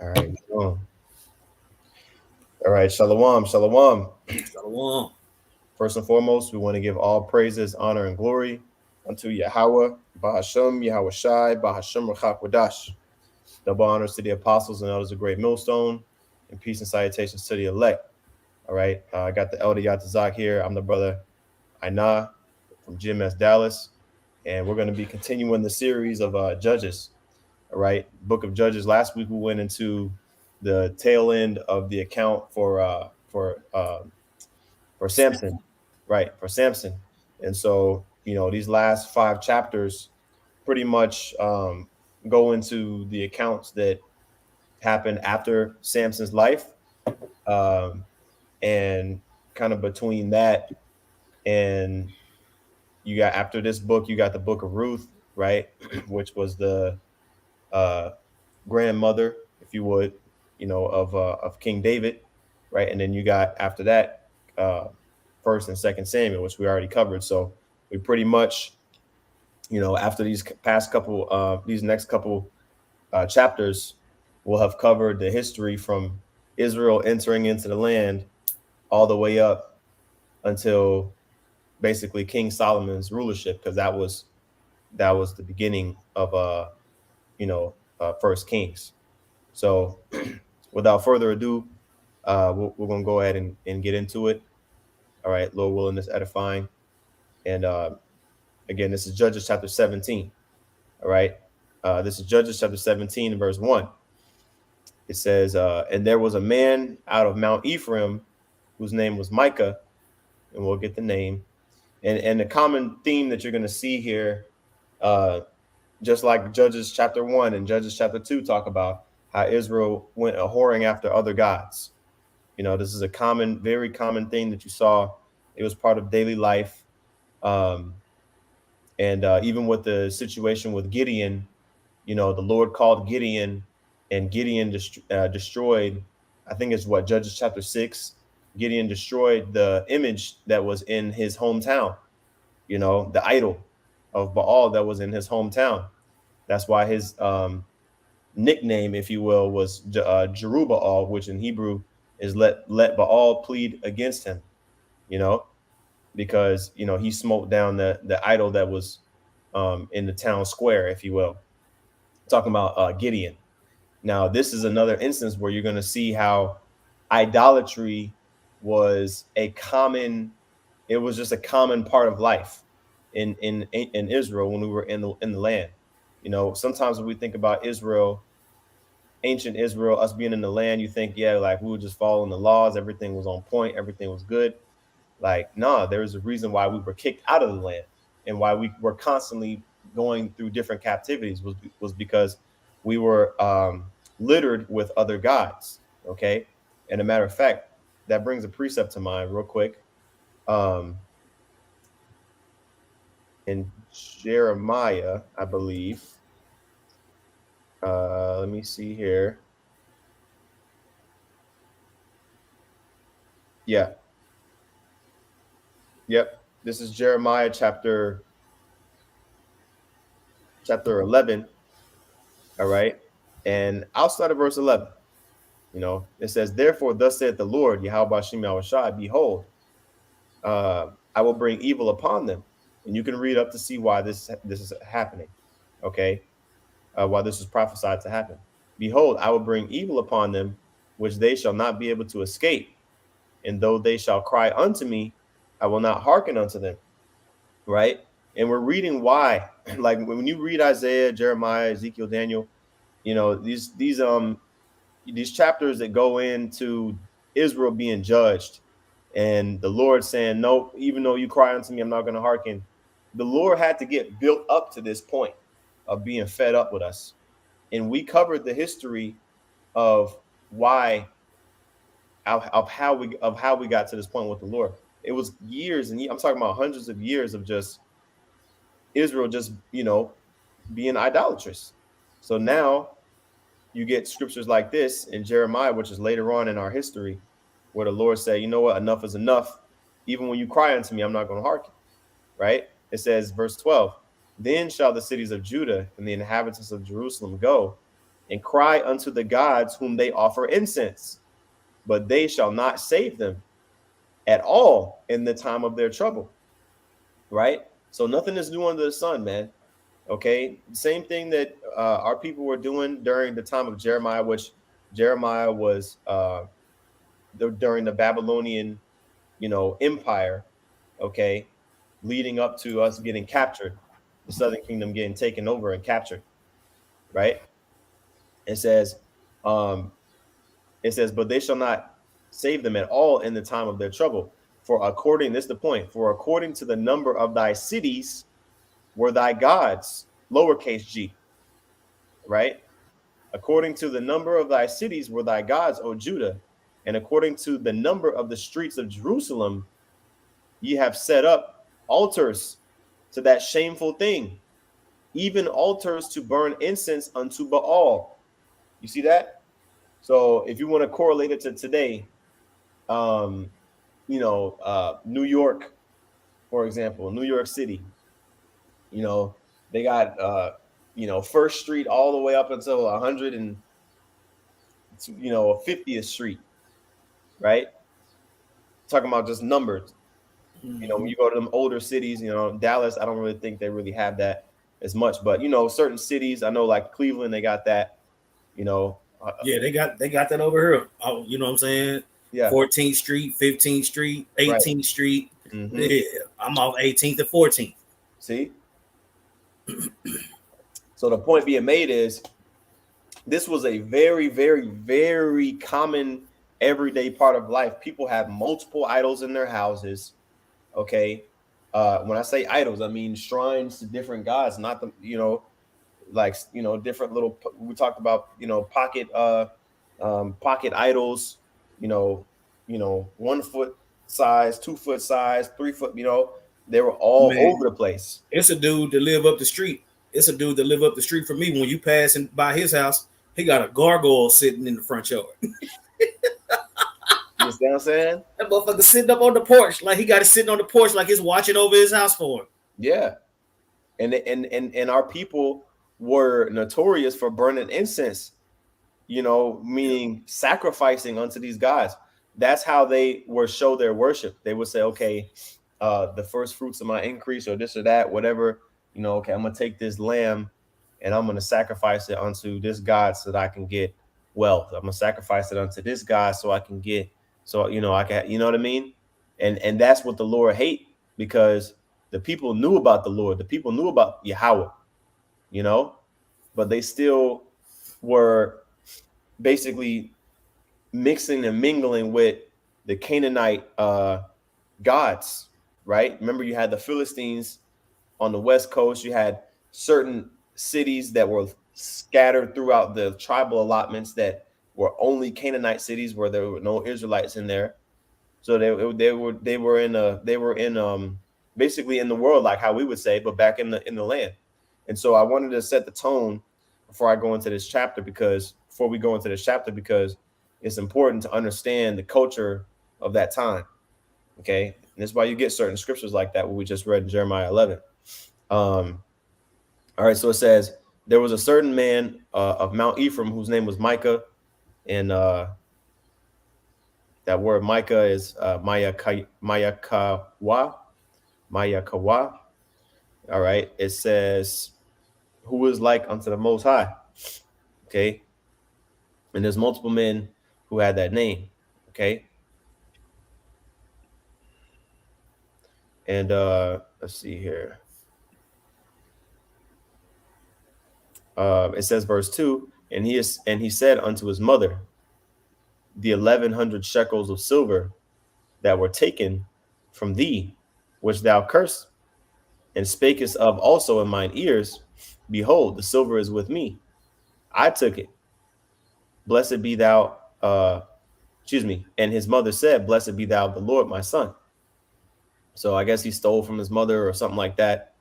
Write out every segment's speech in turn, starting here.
All right. All right. Shalom. Shalom. Shalom. First and foremost, we want to give all praises, honor, and glory unto Yahweh, Bahashem, Yahweh Shai, Bahashem Rachakwadash. Double honors to the apostles and elders of Great Millstone, and peace and salutations to the elect. All right. I got the elder Yatazak here. I'm the brother Aina from GMS Dallas, and we're going to be continuing the series of Judges. All right. Book of Judges. Last week we went into the tail end of the account for Samson, right? For Samson, and so these last 5 chapters pretty much go into the accounts that happened after Samson's life, um, and kind of between that and you got after this book, you got the book of Ruth, right, which was the uh, grandmother, if you would, of King David, right, and then you got after that uh, First and Second Samuel, which we already covered. So we pretty much, after these next couple chapters, we'll have covered the history from Israel entering into the land all the way up until basically King Solomon's rulership, because that was the beginning of First Kings. So without further ado, we're gonna go ahead and get into it. All right, Lord willing, this edifying, and again, this is Judges chapter 17. All right, this is Judges chapter 17, verse 1. It says, "And there was a man out of Mount Ephraim, whose name was Micah," and we'll get the name. And the common theme that you're going to see here, just like Judges chapter 1 and Judges chapter 2 talk about how Israel went a whoring after other gods. This is a very common thing that you saw. It was part of daily life. Um, and even with the situation with Gideon, the Lord called Gideon, and Gideon destroyed, I think it's what, Judges chapter 6. Gideon destroyed the image that was in his hometown, the idol of Baal that was in his hometown. That's why his nickname, if you will, was Jerubbaal, which in Hebrew is let Baal plead against him, you know, because he smote down the idol that was in the town square, if you will. Talking about Gideon. Now, this is another instance where you're going to see how idolatry was it was just a common part of life in Israel when we were in the land. Sometimes when we think about Israel, ancient Israel, us being in the land, you think, yeah, like we were just following the laws, everything was on point, everything was good. Like, nah, there's a reason why we were kicked out of the land and why we were constantly going through different captivities was because we were littered with other gods. Okay. And a matter of fact, that brings a precept to mind real quick. In Jeremiah, I believe. Let me see here. Yeah. Yep. This is Jeremiah chapter 11. All right. And I'll start at verse 11. It says, "Therefore, thus saith the Lord, Yahweh Shem Shai, behold, I will bring evil upon them." And you can read up to see why this is happening. Okay. Why this is prophesied to happen. "Behold, I will bring evil upon them, which they shall not be able to escape. And though they shall cry unto me, I will not hearken unto them." Right. And we're reading why. Like when you read Isaiah, Jeremiah, Ezekiel, Daniel, these chapters that go into Israel being judged and the Lord saying, "Nope, even though you cry unto me, I'm not going to hearken." The Lord had to get built up to this point of being fed up with us. And we covered the history of why of how we got to this point with the Lord. It was years, and I'm talking about hundreds of years of just Israel just being idolatrous. So now you get scriptures like this in Jeremiah, which is later on in our history, where the Lord said, "You know what? Enough is enough. Even when you cry unto me, I'm not going to hearken." Right? It says, verse 12, "Then shall the cities of Judah and the inhabitants of Jerusalem go and cry unto the gods whom they offer incense, but they shall not save them at all in the time of their trouble. Right? So nothing is new under the sun, man. Okay, same thing that our people were doing during the time of Jeremiah, which Jeremiah was during the Babylonian, empire. Okay, leading up to us getting captured, the Southern Kingdom getting taken over and captured. Right? It says, um, but they shall not save them at all in the time of their trouble. For according, this is the point, for according to the number of thy cities were thy gods, lowercase g, right? According to the number of thy cities were thy gods, O Judah, and according to the number of the streets of Jerusalem, ye have set up altars to that shameful thing, even altars to burn incense unto Baal. You see that? So if you want to correlate it to today, New York, for example, New York City, they got First Street all the way up until 100 and 50th Street, right? Talking about just numbers. When you go to them older cities, Dallas, I don't really think they really have that as much, but certain cities, I know like Cleveland, they got that. Yeah, they got that over here. Oh, you know what I'm saying? Yeah. 14th Street, 15th Street, 18th Right. Street. Mm-hmm. Yeah, I'm off 18th and 14th. See? So the point being made is this was a very, very, very common everyday part of life. People have multiple idols in their houses. Okay. When I say idols, I mean shrines to different gods, not the, different little, we talked about, pocket idols, 1 foot size, 2 foot size, 3 foot, they were all over the place. It's a dude that live up the street. It's a dude that live up the street from me. When you pass by his house, he got a gargoyle sitting in the front yard. You see what I'm saying? That motherfucker sitting up on the porch, like he got it sitting on the porch, like he's watching over his house for him. Yeah, and our people were notorious for burning incense, meaning sacrificing unto these gods. That's how they were show their worship. They would say, okay, the first fruits of my increase or this or that, whatever, okay, I'm gonna take this lamb and I'm gonna sacrifice it unto this God so that I can get wealth. I'm gonna sacrifice it unto this God so I can get, I can, you know what I mean? And that's what the Lord hate, because the people knew about the Lord, the people knew about Yahweh, but they still were basically mixing and mingling with the Canaanite gods, right? Remember, you had the Philistines on the West Coast. You had certain cities that were scattered throughout the tribal allotments that were only Canaanite cities where there were no Israelites in there. So they were in basically in the world, like how we would say, but back in the land. And so I wanted to set the tone before I go into this chapter, because it's important to understand the culture of that time. Okay. And that's why you get certain scriptures like that, what we just read in Jeremiah 11. All right. So it says, there was a certain man of Mount Ephraim whose name was Micah. And that word Micah is Mayakawa. All right. It says, who is like unto the Most High. Okay. And there's multiple men who had that name. Okay. And let's see here. It says verse 2, and he said unto his mother, the 1,100 shekels of silver that were taken from thee, which thou cursed, and spakest of also in mine ears, behold, the silver is with me. I took it. Blessed be thou, And his mother said, blessed be thou the Lord, my son. So I guess he stole from his mother or something like that,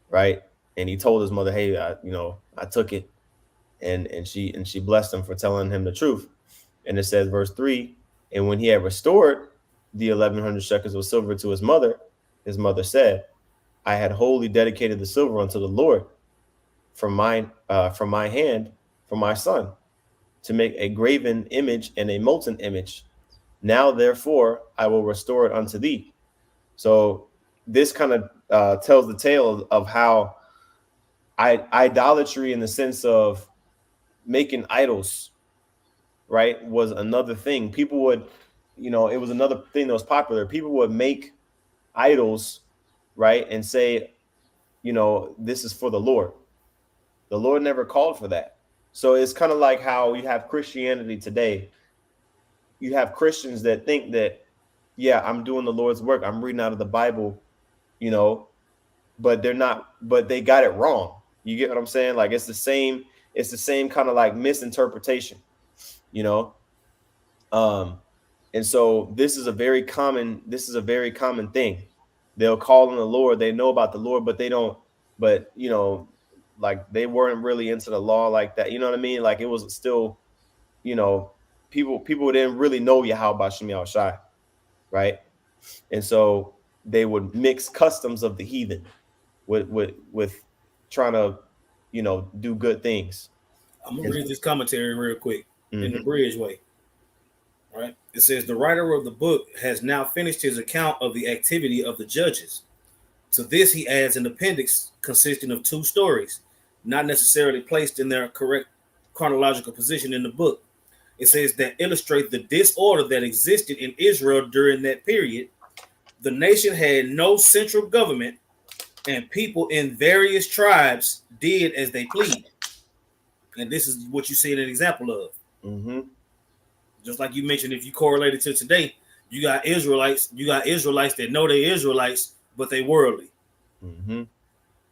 right? And he told his mother, hey, I took it. And she blessed him for telling him the truth. And it says, verse 3, and when he had restored the 1,100 shekels of silver to his mother said, I had wholly dedicated the silver unto the Lord from my hand, for my son to make a graven image and a molten image. Now, therefore, I will restore it unto thee. So this kind of tells the tale of how idolatry, in the sense of making idols, right, was another thing. People would, it was another thing that was popular. People would make idols, right, and say, this is for the Lord. The Lord never called for that. So it's kind of like how you have Christianity today. You have Christians that think that, yeah, I'm doing the Lord's work. I'm reading out of the Bible, you know, but they're not, but they got it wrong. You get what I'm saying? Like it's the same kind of like misinterpretation, you know? Um, and so this is a very common thing. They'll call on the Lord, they know about the Lord, but they don't, but like they weren't really into the law like that. You know what I mean? Like it was still, you know, people didn't really know Yahweh Shem Shai, right? And so they would mix customs of the heathen with trying to, do good things. I'm gonna And, read this commentary real quick in the mm-hmm, bridge way. Right? It says the writer of the book has now finished his account of the activity of the judges. To this, he adds an appendix consisting of two stories, not necessarily placed in their correct chronological position in the book. It says that illustrate the disorder that existed in Israel during that period. The nation had no central government, and people in various tribes did as they pleased. And this is what you see an example of. mm-hmm, Just like you mentioned, if you correlate it to today, you got Israelites that know they're Israelites, but they worldly. mm-hmm.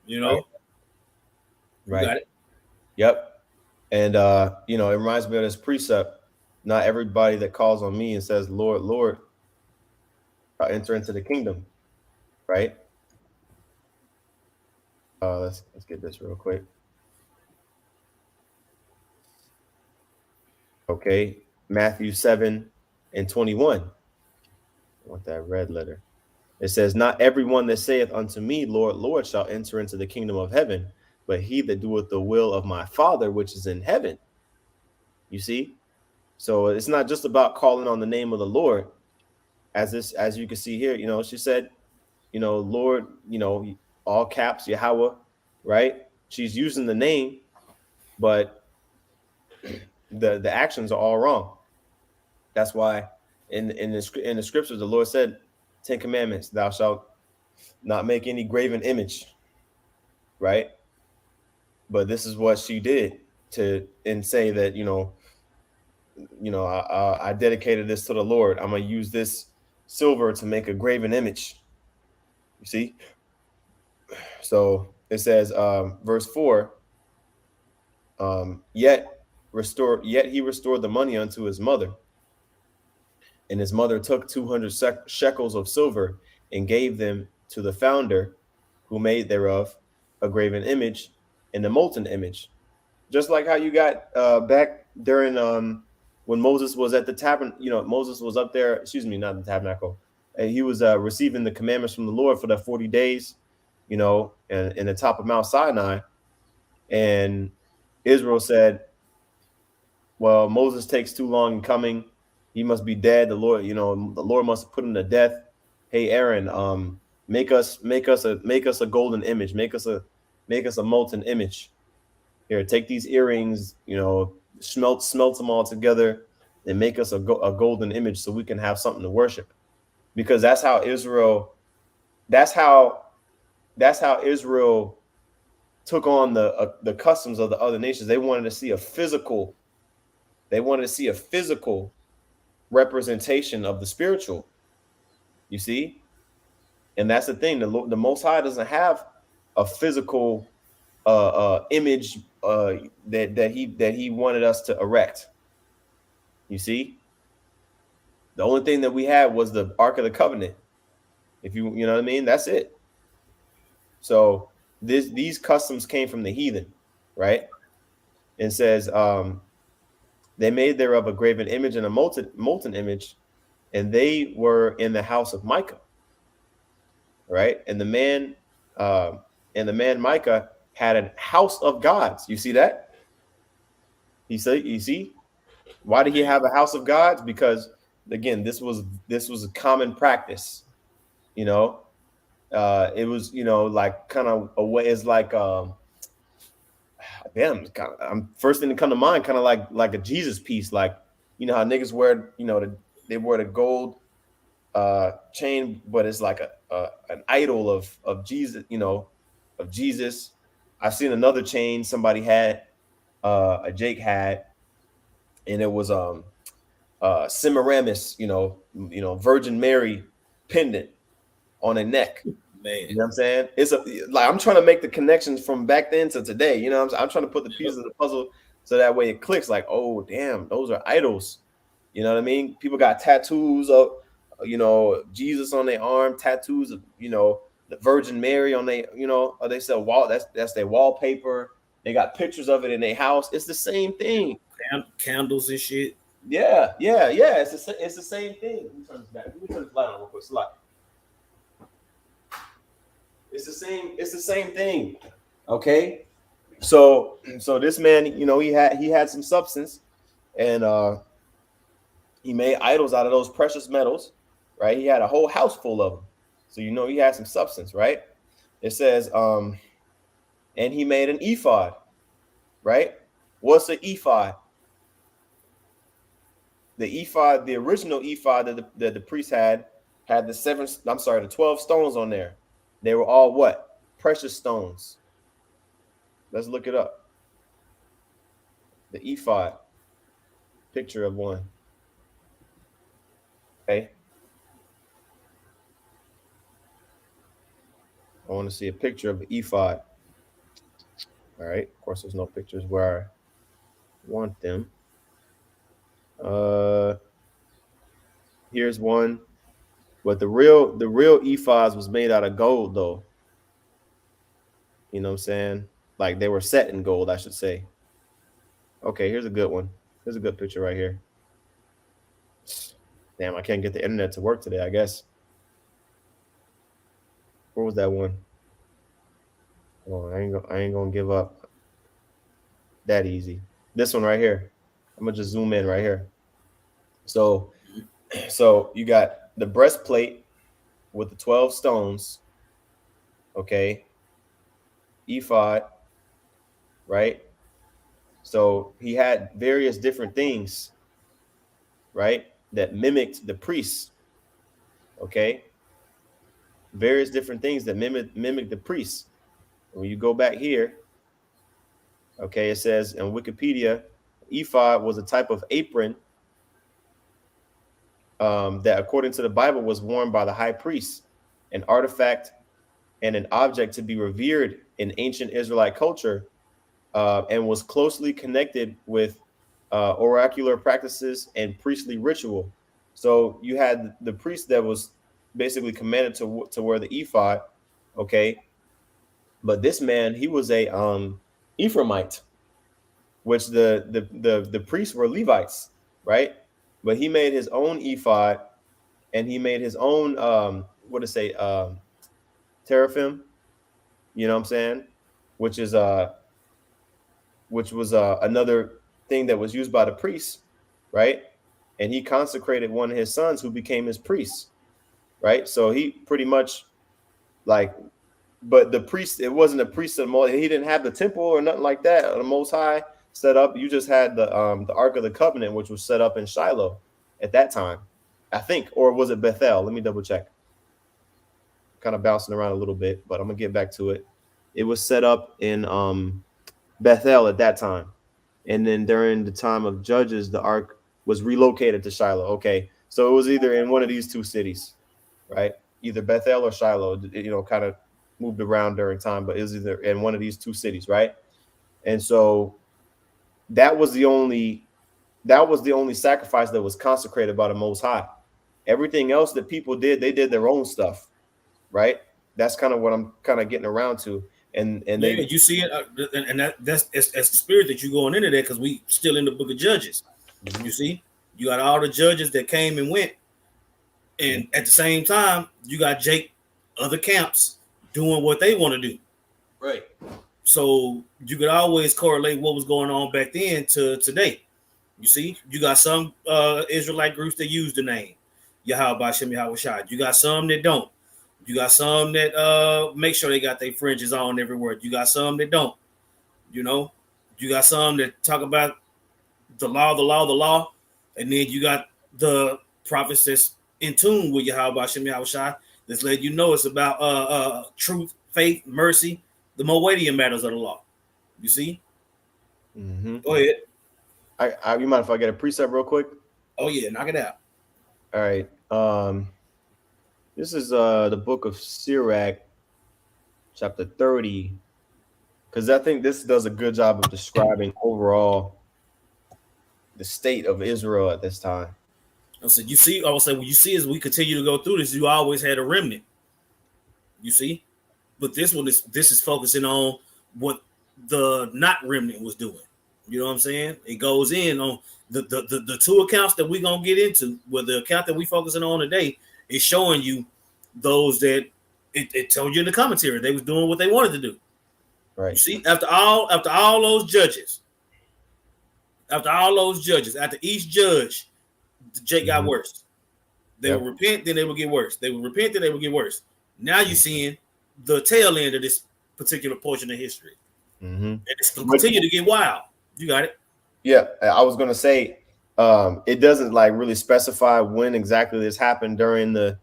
You Right, know, you right. got it. Yep. And it reminds me of this precept. Not everybody that calls on me and says, Lord, Lord, enter into the kingdom, right? Let's get this real quick. Okay. Matthew 7:21. I want that red letter. It says, not everyone that saith unto me, Lord, Lord, shall enter into the kingdom of heaven, but he that doeth the will of my Father which is in heaven. You see? So it's not just about calling on the name of the Lord, as you can see here. She said, Lord, all caps, Yahweh, right? She's using the name, but the actions are all wrong. That's why in the scriptures the Lord said, 10 Commandments, thou shalt not make any graven image, right? But this is what she did to and say that I dedicated this to the Lord. I'm gonna use this silver to make a graven image. You see, so it says, verse 4. Yet he restored the money unto his mother, and his mother took 200 shekels of silver and gave them to the founder, who made thereof a graven image and a molten image. Just like how you got back during when Moses was at the tabernacle. Moses was up there, excuse me, not the tabernacle, and he was receiving the commandments from the Lord for the 40 days, and in the top of Mount Sinai. And Israel said, well, Moses takes too long in coming. He must be dead. The Lord must put him to death. Hey, Aaron, make us a golden image. Make us a molten image. Here, take these earrings, smelt them all together, and make us a golden image so we can have something to worship. Because that's how Israel took on the customs of the other nations. They wanted to see a physical representation of the spiritual. You see, and that's the thing. The Most High doesn't have a physical image that he wanted us to erect. You see, the only thing that we had was the Ark of the Covenant. If you know what I mean, that's it. So these customs came from the heathen, right? And says, they made thereof a graven image and a molten image, and they were in the house of Micah, right? And the man Micah had a house of gods. You see that? He said, you see, why did he have a house of gods? Because again, this was a common practice. You know, it was like kind of a way. It's like damn. I'm first thing to come to mind, kind of like a Jesus piece. Like how niggas wear they wear the gold chain, but it's like an idol of Jesus. Of Jesus. I've seen another chain somebody had, a Jake had, and it was Semiramis, Virgin Mary pendant on a neck. Man. You know what I'm saying? It's like I'm trying to make the connections from back then to today. You know what I'm saying? I'm trying to put the Yep. pieces of the puzzle so that way it clicks. Like, oh damn, those are idols. You know what I mean? People got tattoos of Jesus on their arm, tattoos of the Virgin Mary on their or they sell that's their wallpaper. They got pictures of it in their house. It's the same thing. Candles and shit. Yeah, yeah, yeah. It's the same thing. Let me turn this back. Let me turn this light on real quick. Slide. It's the same. It's the same thing. Okay. So this man, he had some substance, and he made idols out of those precious metals, right? He had a whole house full of them. So he had some substance, right? It says, and he made an ephod, right? What's an ephod? The ephod, the original ephod that the priest had the 12 stones on there. They were all what? Precious stones. Let's look it up. The ephod, picture of one. Okay. I want to see a picture of the ephod. All right. Of course, there's no pictures where I want them. Here's one. But the real ephods was made out of gold, though. You know what I'm saying? Like they were set in gold, I should say. Okay, here's a good one. Here's a good picture right here. Damn, I can't get the internet to work today, I guess. Where was that one? Oh, I ain't gonna give up that easy. This one right here. I'm gonna just zoom in right here. So you got the breastplate with the 12 stones, okay, ephod, right? So he had various different things, right, that mimicked the priests, okay, various different things that mimic the priests. When you go back here, okay, it says in Wikipedia, ephod was a type of apron that, according to the Bible, was worn by the high priest, an artifact and an object to be revered in ancient Israelite culture, and was closely connected with oracular practices and priestly ritual. So you had the priest that was basically commanded to wear the ephod, okay. But this man, he was a Ephraimite, which the priests were Levites, right? But he made his own ephod, and he made his own what to say teraphim. You know what I'm saying? Which is which was another thing that was used by the priests, right? And he consecrated one of his sons who became his priest, right? So he pretty much like, but the priest, it wasn't a priest of the Most. He didn't have the temple or nothing like that. The Most High set up. You just had the Ark of the Covenant, which was set up in Shiloh at that time, I think, or was it Bethel? Let me double check. Kind of bouncing around a little bit, but I'm gonna get back to it. It was set up in Bethel at that time, and then during the time of Judges, the Ark was relocated to Shiloh. Okay, so it was either in one of these two cities, right? Either Bethel or Shiloh. Kind of moved around during time, but it was either in one of these two cities, right? And so that was the only sacrifice that was consecrated by the Most High. Everything else that people did, they did their own stuff, right? That's kind of what I'm kind of getting around to. And Yeah, they you see it, and that's the spirit that you're going into there because we still in the book of Judges. Mhm. You see, you got all the judges that came and went, and at the same time, you got Jake, other camps doing what they want to do. Right. So you could always correlate what was going on back then to today. You see, you got some Israelite groups that use the name Yahweh Bashem Yahweh Shai. You got some that don't. You got some that make sure they got their fringes on every word. You got some that don't. You know, you got some that talk about the law, the law, the law, and then you got the prophets that's in tune with Yahweh Bashem Yahweh Shai that's letting you know it's about truth, faith, mercy, the more weightier matters of the law. You see? Mm-hmm. Go ahead. You mind if I get a precept real quick? Oh yeah, knock it out. All right. This is the book of Sirach, chapter 30, because I think this does a good job of describing overall the state of Israel at this time. I said, you see, I would say, when you see as we continue to go through this, you always had a remnant. You see, but this is focusing on what the not remnant was doing. You know what I'm saying? It goes in on the two accounts that we're gonna get into. Where the account that we focusing on today is showing you those that it told you in the commentary they was doing what they wanted to do. You Right. see, after all those judges, after each judge, the Jake got Mm-hmm. worse. They would Yep. repent, then they would get worse. They would repent, then they would get worse. Now you're seeing the tail end of this particular portion of history. Mm-hmm. And it's going to But continue to get wild. You got it? yeah, I was gonna say, it doesn't like really specify when exactly this happened during the,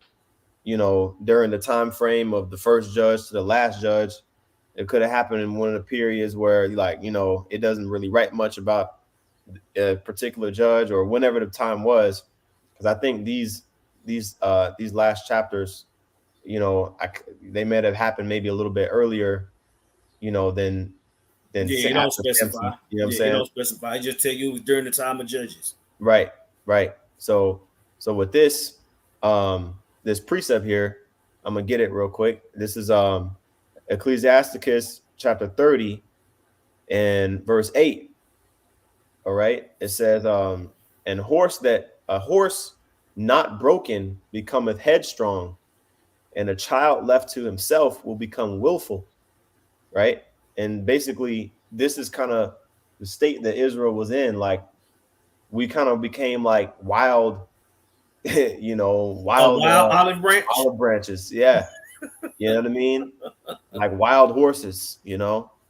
during the time frame of the first judge to the last judge. It could have happened in one of the periods where, like, it doesn't really write much about a particular judge or whenever the time was, because I think these last chapters, they may have happened maybe a little bit earlier, than Yeah, it don't after specify. Samson. You know what I'm Yeah, it saying? don't specify. It just tell you it was during the time of judges. Right, right. So with this precept here, I'm gonna get it real quick. This is Ecclesiasticus chapter 30 and verse 8. All right. It says, and a horse not broken becometh headstrong, and a child left to himself will become willful. Right. And basically, this is kind of the state that Israel was in. Like, we kind of became like wild, A wild wild olive branch. olive branches. Yeah. You know what I mean? Like wild horses,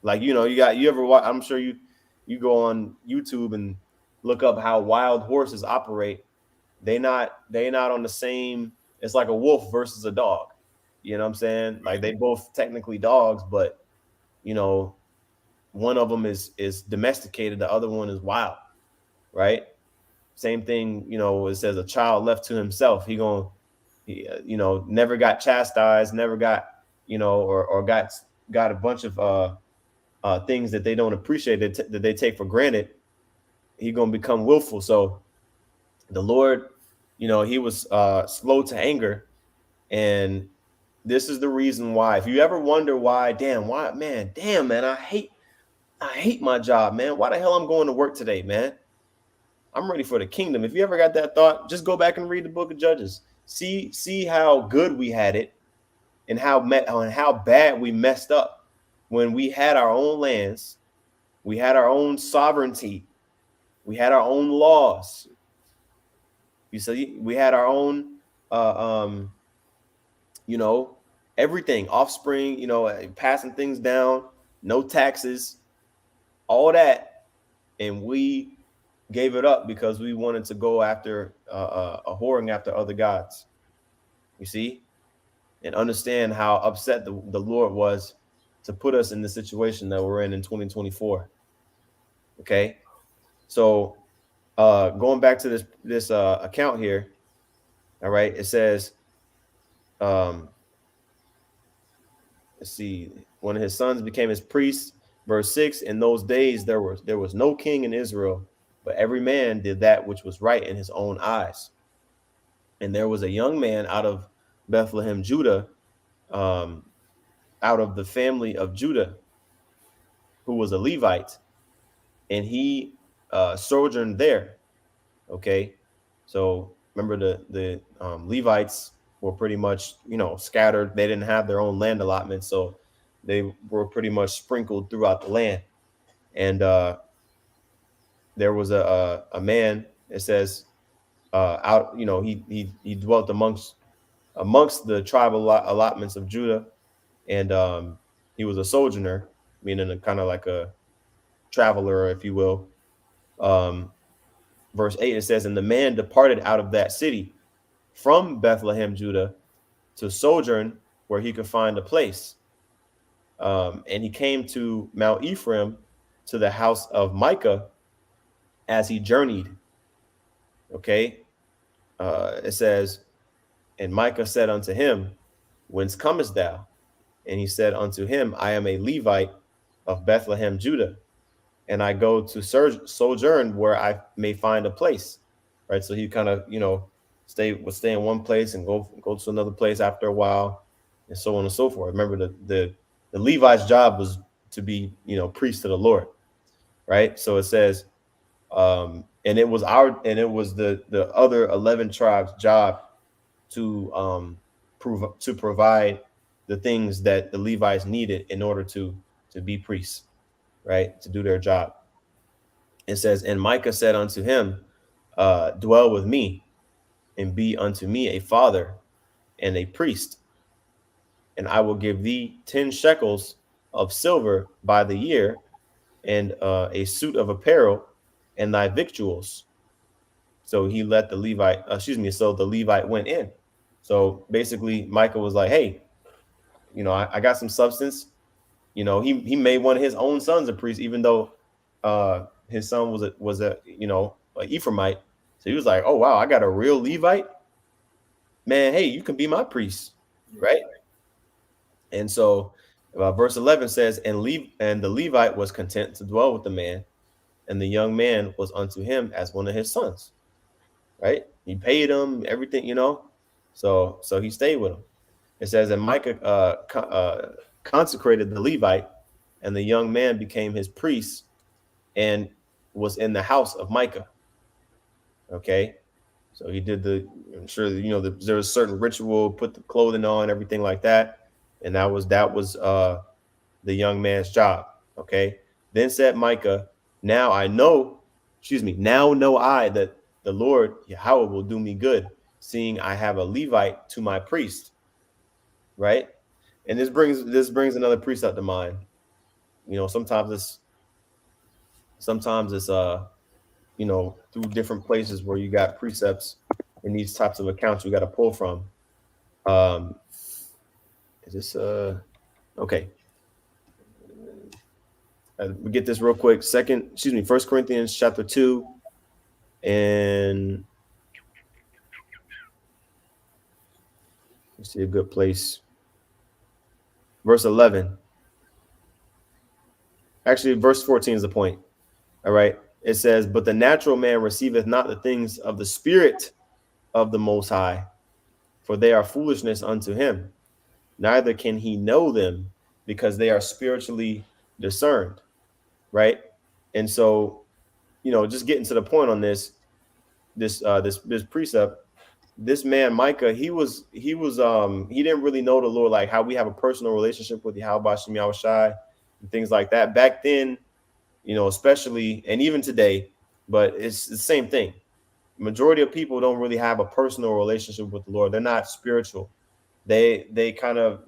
like, you ever watch, I'm sure you go on YouTube and look up how wild horses operate. They not on the same. It's like a wolf versus a dog. You know what I'm saying? Like, they both technically dogs, but you know, one of them is domesticated, the other one is wild, right? Same thing, it says a child left to himself, never got chastised, never got, or got a bunch of things that they don't appreciate, that they take for granted. He gonna become willful. So the Lord, he was slow to anger, and this is the reason why. If you ever wonder why, damn man, I hate my job, man. Why the hell I'm going to work today, man? I'm ready for the kingdom. If you ever got that thought, just go back and read the book of Judges. See how good we had it, and how bad we messed up when we had our own lands, we had our own sovereignty, we had our own laws. You see, we had our own, you know, everything, offspring, passing things down, no taxes, all that, and we gave it up because we wanted to go after a whoring after other gods. You see, and understand how upset the Lord was to put us in the situation that we're in 2024. Okay, so going back to this account here, all right, it says, um, let's see, one of his sons became his priest. Verse 6: in those days there was no king in Israel, but every man did that which was right in his own eyes. And there was a young man out of Bethlehem, Judah, um, out of the family of Judah, who was a Levite, and he sojourned there. Okay, so remember, the Levites were pretty much scattered. They didn't have their own land allotment, so They were pretty much sprinkled throughout the land. And there was a man. It says out. He dwelt amongst the tribal allotments of Judah, and he was a sojourner, meaning a kind of like a traveler, if you will. Um, Verse 8, it says, and the man departed out of that city from Bethlehem, Judah, to sojourn where he could find a place. And he came to Mount Ephraim, to the house of Micah, as he journeyed. Okay. It says, and Micah said unto him, whence comest thou? And he said unto him, I am a Levite of Bethlehem, Judah, and I go to sojourn where I may find a place. Right. So he kind of, would stay in one place and go to another place after a while, and so on and so forth. Remember, the Levi's job was to be, priest to the Lord. Right. So it says, and it was the other 11 tribes' job to provide the things that the Levites needed in order to be priests, right, to do their job. It says, and Micah said unto him, dwell with me and be unto me a father and a priest, and I will give thee 10 shekels of silver by the year, and a suit of apparel, and thy victuals. So he let the Levite, so the Levite went in. So basically, Micah was like, hey, I got some substance. He made one of his own sons a priest, even though his son was a Ephraimite. So he was like, oh wow, I got a real Levite, man. Hey, you can be my priest, right? And so verse 11 says, and the Levite was content to dwell with the man, and the young man was unto him as one of his sons, right? He paid him everything. So he stayed with him. It says, and Micah consecrated the Levite, and the young man became his priest and was in the house of Micah. Okay. So he did I'm sure, there was a certain ritual, put the clothing on, everything like that. And that was the young man's job. Okay. Then said Micah, now know I that the Lord Yahweh will do me good, seeing I have a Levite to my priest. Right. And this brings another precept to mind. Sometimes it's through different places where you got precepts in these types of accounts you got to pull from. Is this okay? We get this real quick. First Corinthians chapter 2, and let's see a good place. Verse 11. Actually, verse 14 is the point. All right. It says, but the natural man receiveth not the things of the Spirit of the Most High, for they are foolishness unto him. Neither can he know them, because they are spiritually discerned. Right. And so, just getting to the point on this precept, this man Micah, he didn't really know the Lord, like how we have a personal relationship with Yahweh Shem Yahushai and things like that back then, especially, and even today. But it's the same thing. Majority of people don't really have a personal relationship with the Lord. They're not spiritual. They kind of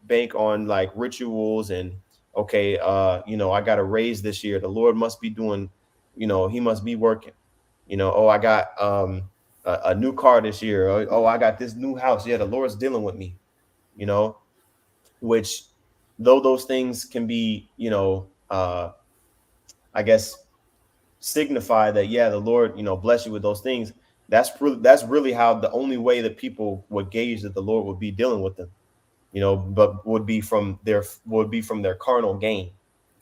bank on like rituals and, okay, I got a raise this year, the Lord must be doing, he must be working. Oh, I got a new car this year. Oh, I got this new house. Yeah, the Lord's dealing with me. Which, though those things can be, I guess, signify that, yeah, the Lord, bless you with those things. That's really how, the only way that people would gauge that the Lord would be dealing with them, but would be from their carnal gain.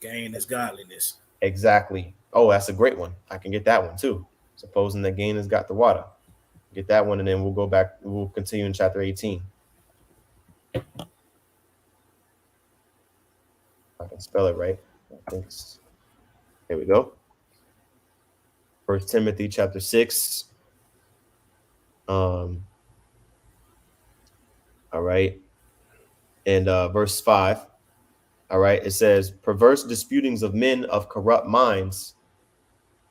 Gain is godliness. Exactly. Oh, that's a great one. I can get that one too. Supposing that gain has got the water. Get that one, and then we'll go back. We'll continue in chapter 18. I can spell it right. I think here we go. First Timothy chapter 6. All right. And verse 5. All right. It says, perverse disputings of men of corrupt minds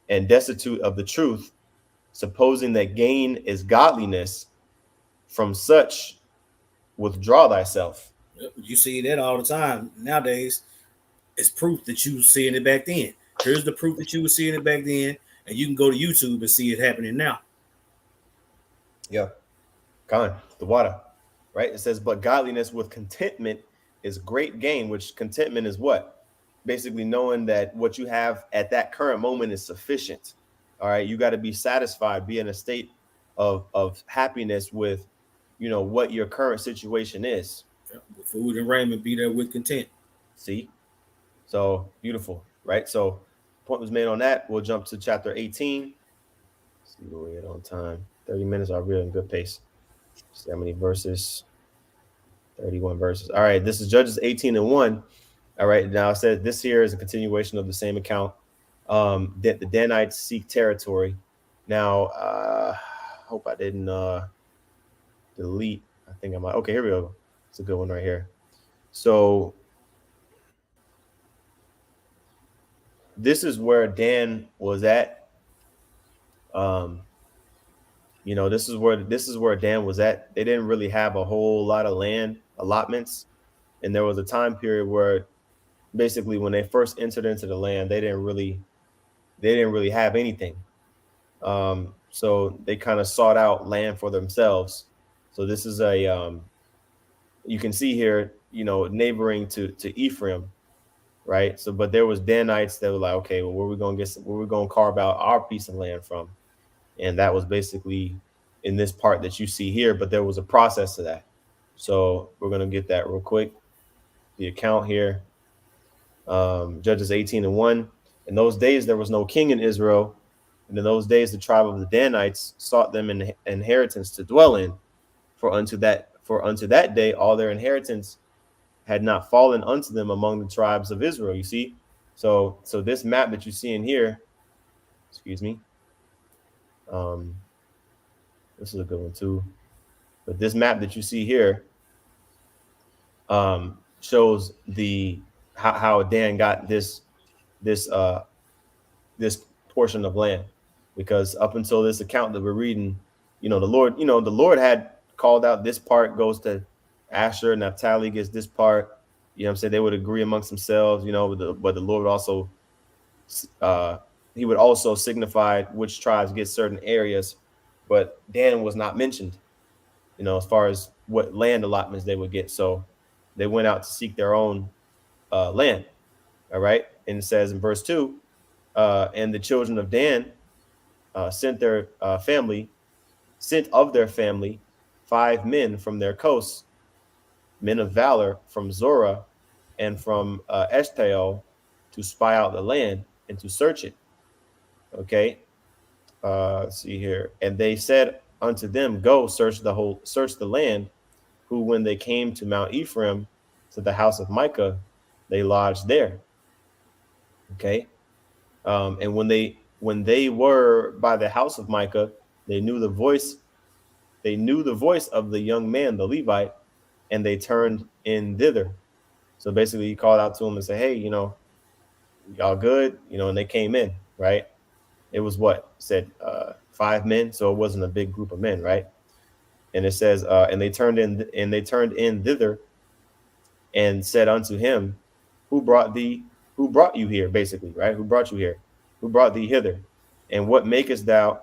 and destitute of the truth, supposing that gain is godliness, from such withdraw thyself. Yep, you see that all the time nowadays. It's proof that you were seeing it back then. Here's the proof that you were seeing it back then, and you can go to YouTube and see it happening now. Yeah. Gone. The water. Right. It says, but godliness with contentment is great gain, which contentment is what? Basically knowing that what you have at that current moment is sufficient. All right. You got to be satisfied, be in a state of happiness with, what your current situation is. Yep. With food and raiment, be there with content. See? So beautiful, right? So point was made on that. We'll jump to chapter 18. Let's see where we're at on time. 30 minutes are really in good pace. See how many verses? 31 verses. All right, this is Judges 18 and 1. All right, now I said this here is a continuation of the same account. That the Danites seek territory. Now, hope I didn't delete. I think I might. Okay, here we go. It's a good one right here. So this is where Dan was at. Um, this is where Dan was at. They didn't really have a whole lot of land allotments, and there was a time period where basically when they first entered into the land, they didn't really have anything. So they kind of sought out land for themselves. So this is you can see here, neighboring to Ephraim, right? So, but there was Danites that were like, okay, well, where we gonna carve out our piece of land from? And that was basically in this part that you see here. But there was a process to that. So we're gonna get that real quick. The account here, Judges 18 and 1. In those days there was no king in Israel, and in those days the tribe of the Danites sought them an inheritance to dwell in. For unto that day all their inheritance had not fallen unto them among the tribes of Israel. You see, so this map that you see in here, excuse me, um, this is a good one too. But this map that you see here shows the how Dan got this this portion of land, because up until this account that we're reading, the Lord had called out this part goes to Asher, Naphtali gets this part. You know what I'm saying? They would agree amongst themselves, but the Lord would also uh he would also signify which tribes get certain areas, but Dan was not mentioned, as far as what land allotments they would get. So they went out to seek their own land. All right. And it says in verse 2, and the children of Dan sent of their family 5 men from their coasts, men of valor from Zorah and from Eshtaol, to spy out the land and to search it. Okay. Let's see here. And they said unto them, go search the land. Who, when they came to Mount Ephraim, to the house of Micah, they lodged there. Okay. And when they were by the house of Micah, they knew the voice. They knew the voice of the young man, the Levite, and they turned in thither. So basically, he called out to them and said, "Hey, y'all good?" And they came in. Right? It was what said 5 men, so it wasn't a big group of men, right? And it says, and they turned in thither, and said unto him, who brought thee, who brought you here, basically, right? Who brought you here? Who brought thee hither? And what makest thou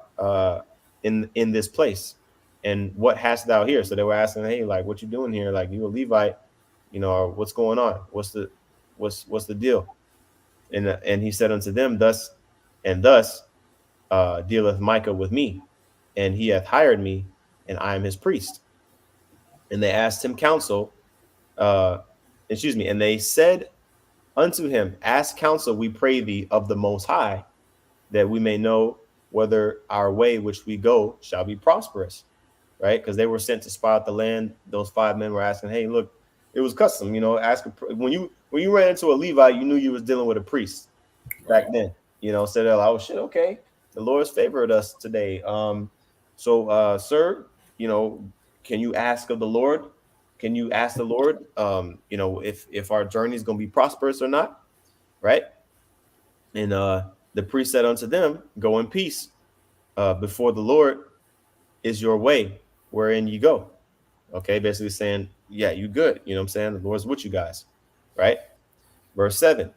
in this place? And what hast thou here? So they were asking, hey, like, what you doing here? Like, you a Levite, or what's going on? What's the deal? And he said unto them, thus dealeth Micah with me, and he hath hired me, and I am his priest. And they asked him counsel, uh, and they said unto him, ask counsel, we pray thee, of the Most High, that we may know whether our way which we go shall be prosperous. Right? Because they were sent to spy out the land. Those 5 men were asking, hey, look, it was custom, ask when you ran into a Levite, you knew you was dealing with a priest back Right. then. So they're like, oh shit, okay, the Lord's favored us today. So sir, can you ask of the Lord? can you ask the Lord, if our journey is going to be prosperous or not, right? And the priest said unto them, Go in peace. Before the Lord is your way, wherein you go. Okay, basically saying, yeah, you good. You know what I'm saying? The Lord's with you guys, right? Verse 7.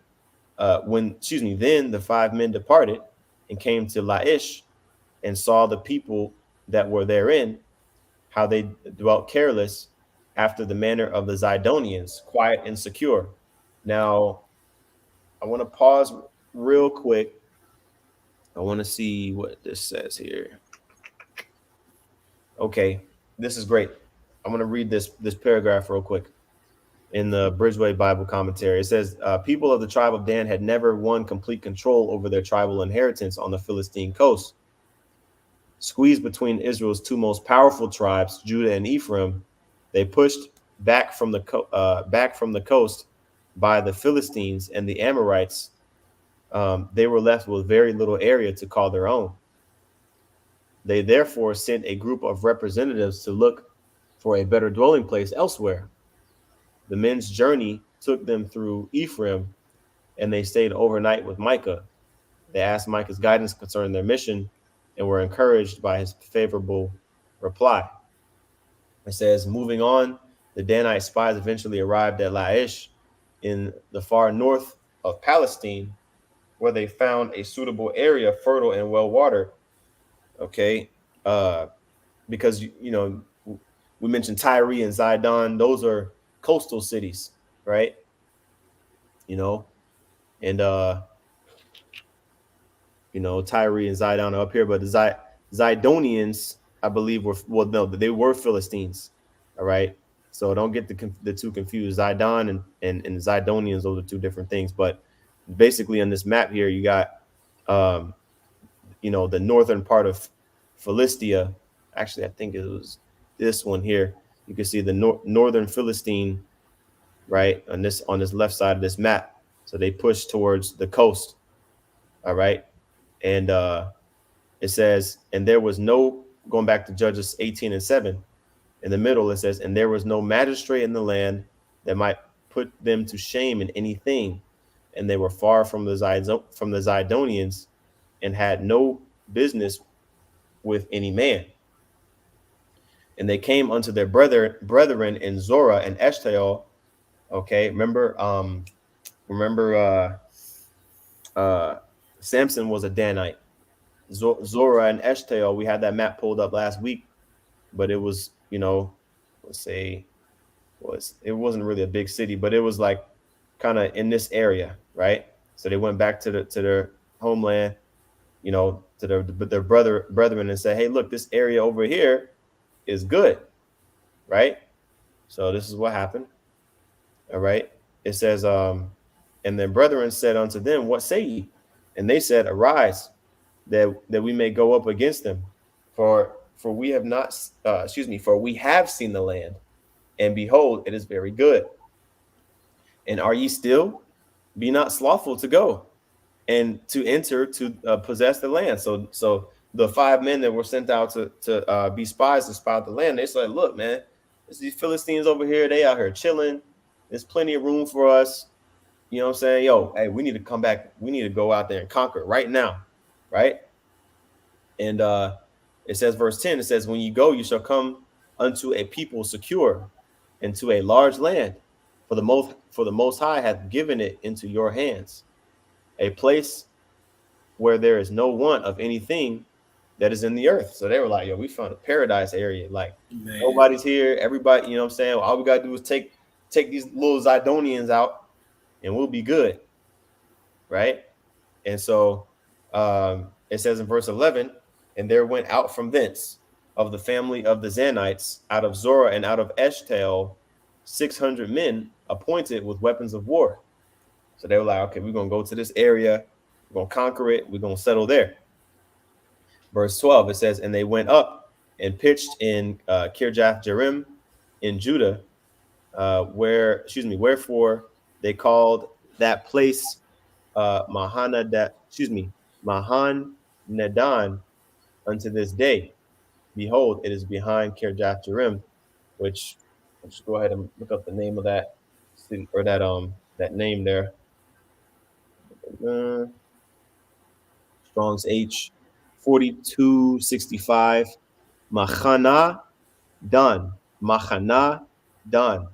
Then the five men departed and came to Laish and saw the people that were therein, how they dwelt careless after the manner of the Zidonians, quiet and secure. Now, I want to pause real quick. I want to see what this says here. Okay, this is great. I'm going to read this paragraph real quick in the Bridgeway Bible commentary. It says, people of the tribe of Dan had never won complete control over their tribal inheritance on the Philistine coast. Squeezed between Israel's two most powerful tribes, Judah and Ephraim, they pushed back from the coast by the Philistines and the Amorites. They were left with very little area to call their own. They therefore sent a group of representatives to look for a better dwelling place elsewhere. The men's journey took them through Ephraim, and they stayed overnight with Micah. They asked Micah's guidance concerning their mission and were encouraged by his favorable reply. It says, moving on, the Danite spies eventually arrived at Laish in the far north of Palestine, where they found a suitable area, fertile and well watered. Okay, uh, because we mentioned Tyre and Zidon; those are coastal cities, right? You know, and Tyre and Zidon are up here, but the Zidonians, I believe, no, they were Philistines. All right, so don't get the two confused. Zidon and Zidonians; those are two different things. But basically, on this map here, you got um, the northern part of Philistia. Actually, I think it was this one here. You can see the northern Philistine, right, on this left side of this map. So they push towards the coast. All right, and it says, and there was no, going back to Judges 18:7. In the middle, it says, and there was no magistrate in the land that might put them to shame in anything, and they were far from the Zidonians, and had no business with any man. And they came unto their brethren in Zorah and Eshtaol. Okay, remember, Samson was a Danite. Zorah and Eshtaol, we had that map pulled up last week, but it was, let's say, it wasn't really a big city, but it was like kind of in this area, right? So they went back to their homeland, to their brethren, and said, hey, look, this area over here is good, right? So this is what happened. All right. It says, and their brethren said unto them, what say ye? And they said, arise, that we may go up against them. For we have not, for we have seen the land, and behold, it is very good. And are ye still? Be not slothful to go and to enter to possess the land. So the five men that were sent out to be spies to spy out the land, they said, look, man, there's these Philistines over here. They out here chilling. There's plenty of room for us. You know what I'm saying? Yo, hey, we need to come back. We need to go out there and conquer right now, right? And it says, verse 10, it says, when you go, you shall come unto a people secure, and to a large land, for the most high hath given it into your hands, a place where there is no want of anything that is in the earth. So they were like, yo, we found a paradise area. Like, man, nobody's here. Everybody, you know what I'm saying? All we got to do is take these little Zidonians out and we'll be good. Right. And so it says in verse 11, and there went out from thence of the family of the Zanites, out of Zorah and out of Eshtaol, 600 men appointed with weapons of war. So they were like, okay, we're going to go to this area. We're going to conquer it. We're going to settle there. Verse 12, it says, and they went up and pitched in Kirjath Jearim in Judah, wherefore they called that place Mahan Nadan unto this day. Behold, it is behind Kirjath Jearim, which Let's just go ahead and look up the name of that city or that name there. Uh, Strong's H 4265. Machana Dan. Machana Dan.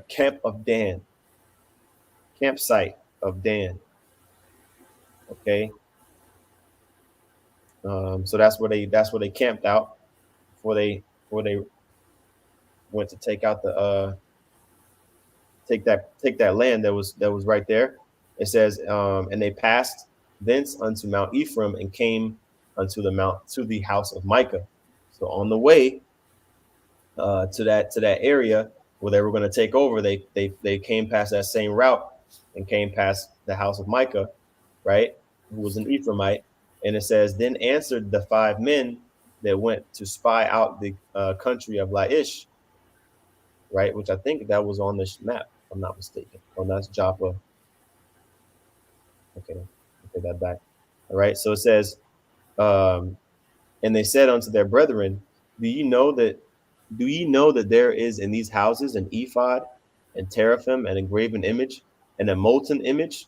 Camp of Dan. Campsite of Dan. Okay. So that's where they camped out before they went to take out the take that land that was right there. It says, and they passed thence unto Mount Ephraim and came unto the house of Micah. So on the way to that area where they were going to take over, they came past that same route and came past the house of Micah, right? Who was an Ephraimite. And it says, then answered the 5 men that went to spy out the country of Laish, right? Which I think that was on this map, if I'm not mistaken. Oh, that's Joppa. Okay, take that back. All right. So it says, um, and they said unto their brethren, Do ye know that there is in these houses an ephod and teraphim and a graven image and a molten image?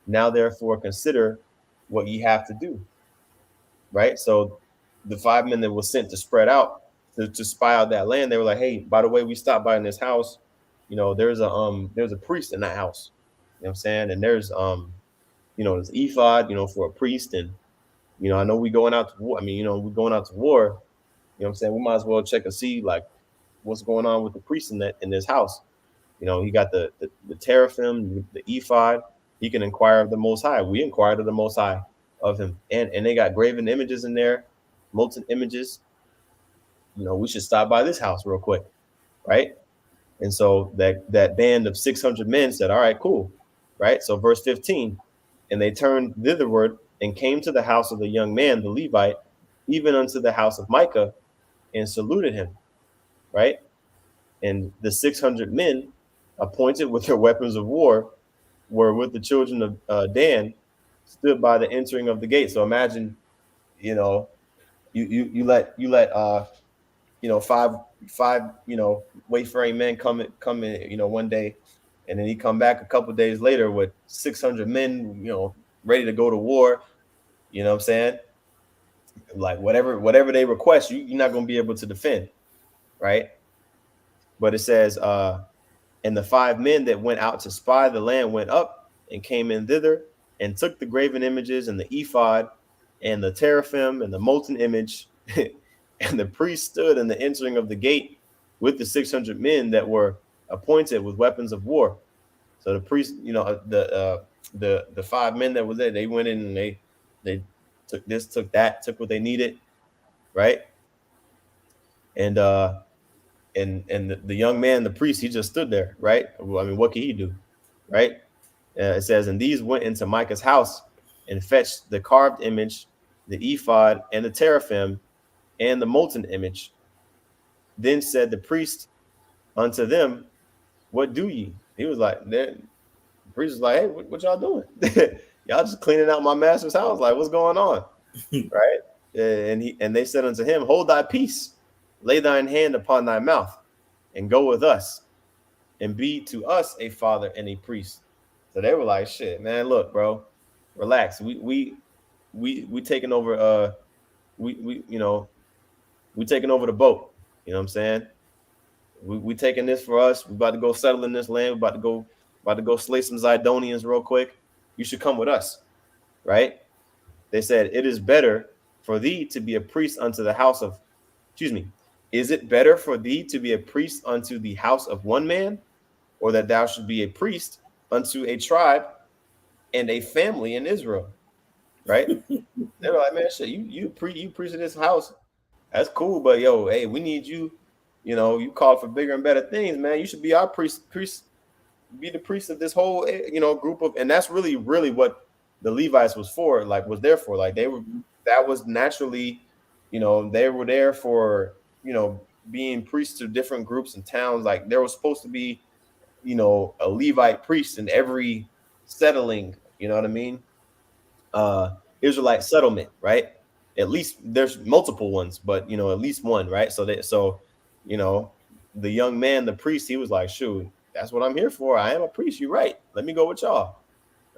Now therefore consider what ye have to do. Right. So the 5 men that were sent to spread out to spy out that land, they were like, hey, by the way, we stopped by in this house. There's a priest in that house. You know what I'm saying? And there's ephod, for a priest. And, I know we going out to war. I mean, we're going out to war. You know what I'm saying? We might as well check and see like what's going on with the priest in this house. He got the teraphim, the ephod. He can inquire of the Most High. We inquired of the Most High of him, and they got graven images in there, molten images. We should stop by this house real quick, right? And so that band of 600 men said, "All right, cool," right? So verse 15, and they turned thitherward and came to the house of the young man, the Levite, even unto the house of Micah, and saluted him, right? And the 600 men appointed with their weapons of war were with the children of Dan, stood by the entering of the gate. So imagine, you know, you let five wayfaring men come in, one day, and then he come back a couple days later with 600 men, ready to go to war. You know what I'm saying? Like whatever they request, you're not going to be able to defend, right? But it says, and the 5 men that went out to spy the land went up and came in thither and took the graven images and the ephod and the teraphim and the molten image. And the priest stood in the entering of the gate with the 600 men that were appointed with weapons of war. So the priest, the 5 men that was there, they went in and they took this, took that, took what they needed, right? And the young man, the priest, he just stood there, right? I mean, what can he do, right? It says, and these went into Micah's house and fetched the carved image, the ephod, and the teraphim, and the molten image. Then said the priest unto them, what do ye? He was like, the priest was like, hey, what y'all doing? Y'all just cleaning out my master's house. Like, what's going on? Right? And they said unto him, hold thy peace, lay thine hand upon thy mouth, and go with us, and be to us a father and a priest. So they were like, shit, man, look, bro, relax. We taking over we taking over the boat. You know what I'm saying? We taking this for us. We about to go settle in this land. We about to go slay some Zidonians real quick. You should come with us, right? They said, it is better for thee to be a priest unto the house of, excuse me, is it better for thee to be a priest unto the house of one man, or that thou should be a priest unto a tribe and a family in Israel, right? They were like, man, shit, you priest in this house, that's cool, but yo, hey, we need you. You called for bigger and better things, man. You should be our priest, be the priest of this whole, group of, and that's really, really what the Levites was for, like, was there for. Like, that was naturally, they were there for, being priests to different groups and towns. Like, there was supposed to be, a Levite priest in every settling, you know what I mean? Israelite settlement, right? At least there's multiple ones, but at least one, right? So you know, the young man, the priest, he was like, shoot, that's what I'm here for. I am a priest. You're right. Let me go with y'all.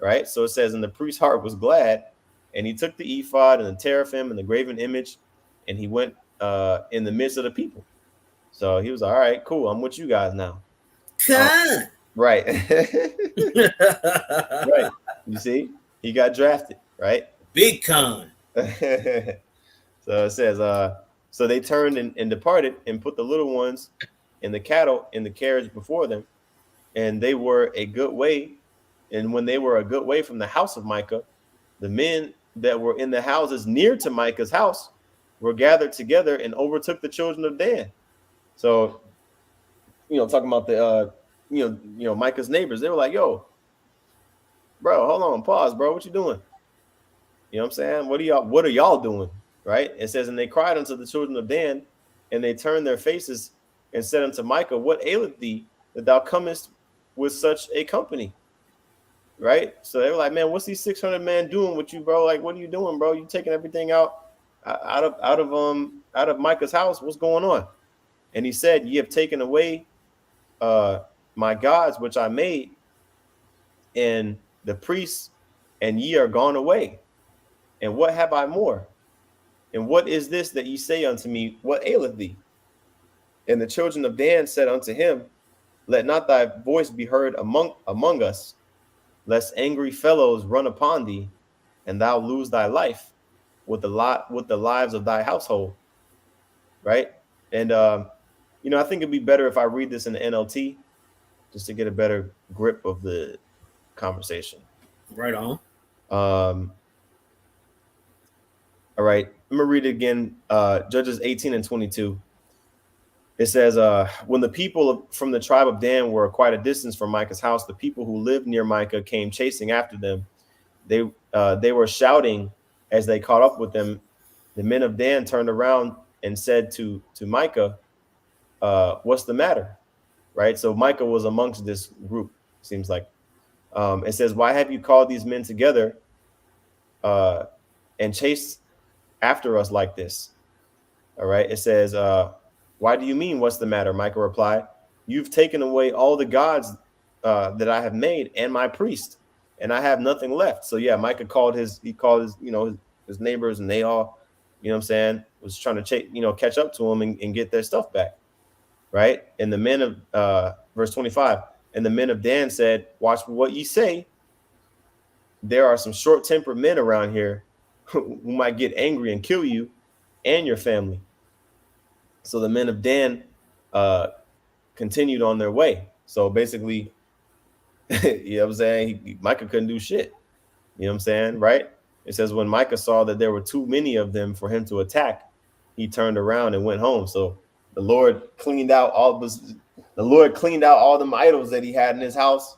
Right. So it says, and the priest's heart was glad, and he took the ephod and the teraphim and the graven image, and he went in the midst of the people. So he was like, all right, cool. I'm with you guys now. Uh, Con. right. Right. You see, he got drafted. Right. Big con. So it says, so they turned and departed and put the little ones and the cattle in the carriage before them, and they were a good way. And when they were a good way from the house of Micah, the men that were in the houses near to Micah's house were gathered together and overtook the children of Dan. So, talking about the Micah's neighbors, they were like, "Yo, bro, hold on, pause, bro, what you doing?" You know what I'm saying? What are y'all doing? Right? It says, and they cried unto the children of Dan, and they turned their faces and said unto Micah, what aileth thee that thou comest with such a company? Right? So they were like, man, what's these 600 men doing with you, bro? Like, what are you doing, bro? You taking everything out of Micah's house? What's going on? And he said, ye have taken away uh my gods which I made, and the priests, and ye are gone away. And what have I more? And what is this that ye say unto me? What aileth thee? And the children of Dan said unto him, let not thy voice be heard among us, lest angry fellows run upon thee, and thou lose thy life with the lives of thy household. Right? And I think it'd be better if I read this in the NLT just to get a better grip of the conversation. Right on. Um, all right, I'm gonna read it again. Judges 18 and 22. It says, when the people from the tribe of Dan were quite a distance from Micah's house, the people who lived near Micah came chasing after them. They were shouting as they caught up with them. The men of Dan turned around and said to Micah, what's the matter? Right? So Micah was amongst this group, seems like. It says, why have you called these men together and chased after us like this? All right. It says, why do you mean? What's the matter? Micah replied, you've taken away all the gods that I have made and my priest, and I have nothing left. So yeah, Micah called his neighbors, and they all, what I'm saying, was trying to catch up to him and get their stuff back. Right. And the men of verse 25, and the men of Dan said, watch what ye say. There are some short-tempered men around here who might get angry and kill you and your family. So the men of Dan continued on their way. So basically, you know what I'm saying, Micah couldn't do shit. You know what I'm saying, right? It says when Micah saw that there were too many of them for him to attack, he turned around and went home. So the Lord cleaned out all the idols that he had in his house.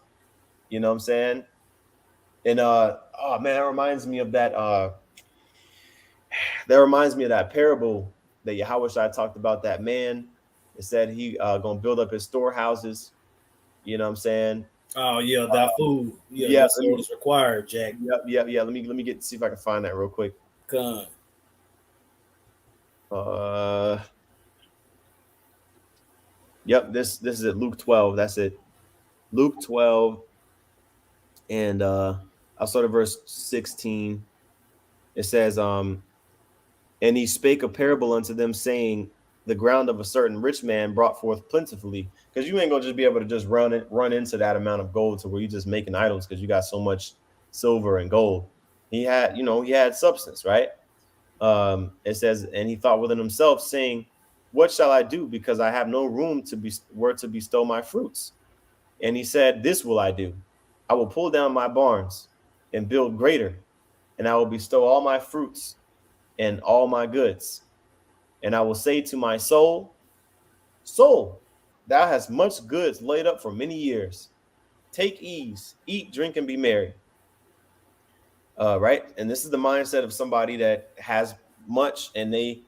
You know what I'm saying? And oh man, that reminds me of that parable that Yahweh talked about, that man. It said he gonna build up his storehouses. You know what I'm saying? Oh yeah, that food. Yeah, Yeah, your sword is required, Jack. yeah. Let me see if I can find that real quick. Con. Yep, this is it. Luke 12. That's it. Luke 12, and I'll start at verse 16. It says, and he spake a parable unto them, saying, the ground of a certain rich man brought forth plentifully. Because you ain't gonna just be able to just run into that amount of gold to where you just making idols because you got so much silver and gold. He had substance, right? It says, and he thought within himself, saying, what shall I do? Because I have no room to bestow my fruits. And he said, this will I do. I will pull down my barns and build greater, and I will bestow all my fruits and all my goods. And I will say to my soul, soul, thou hast much goods laid up for many years. Take ease, eat, drink, and be merry. Right? And this is the mindset of somebody that has much, and they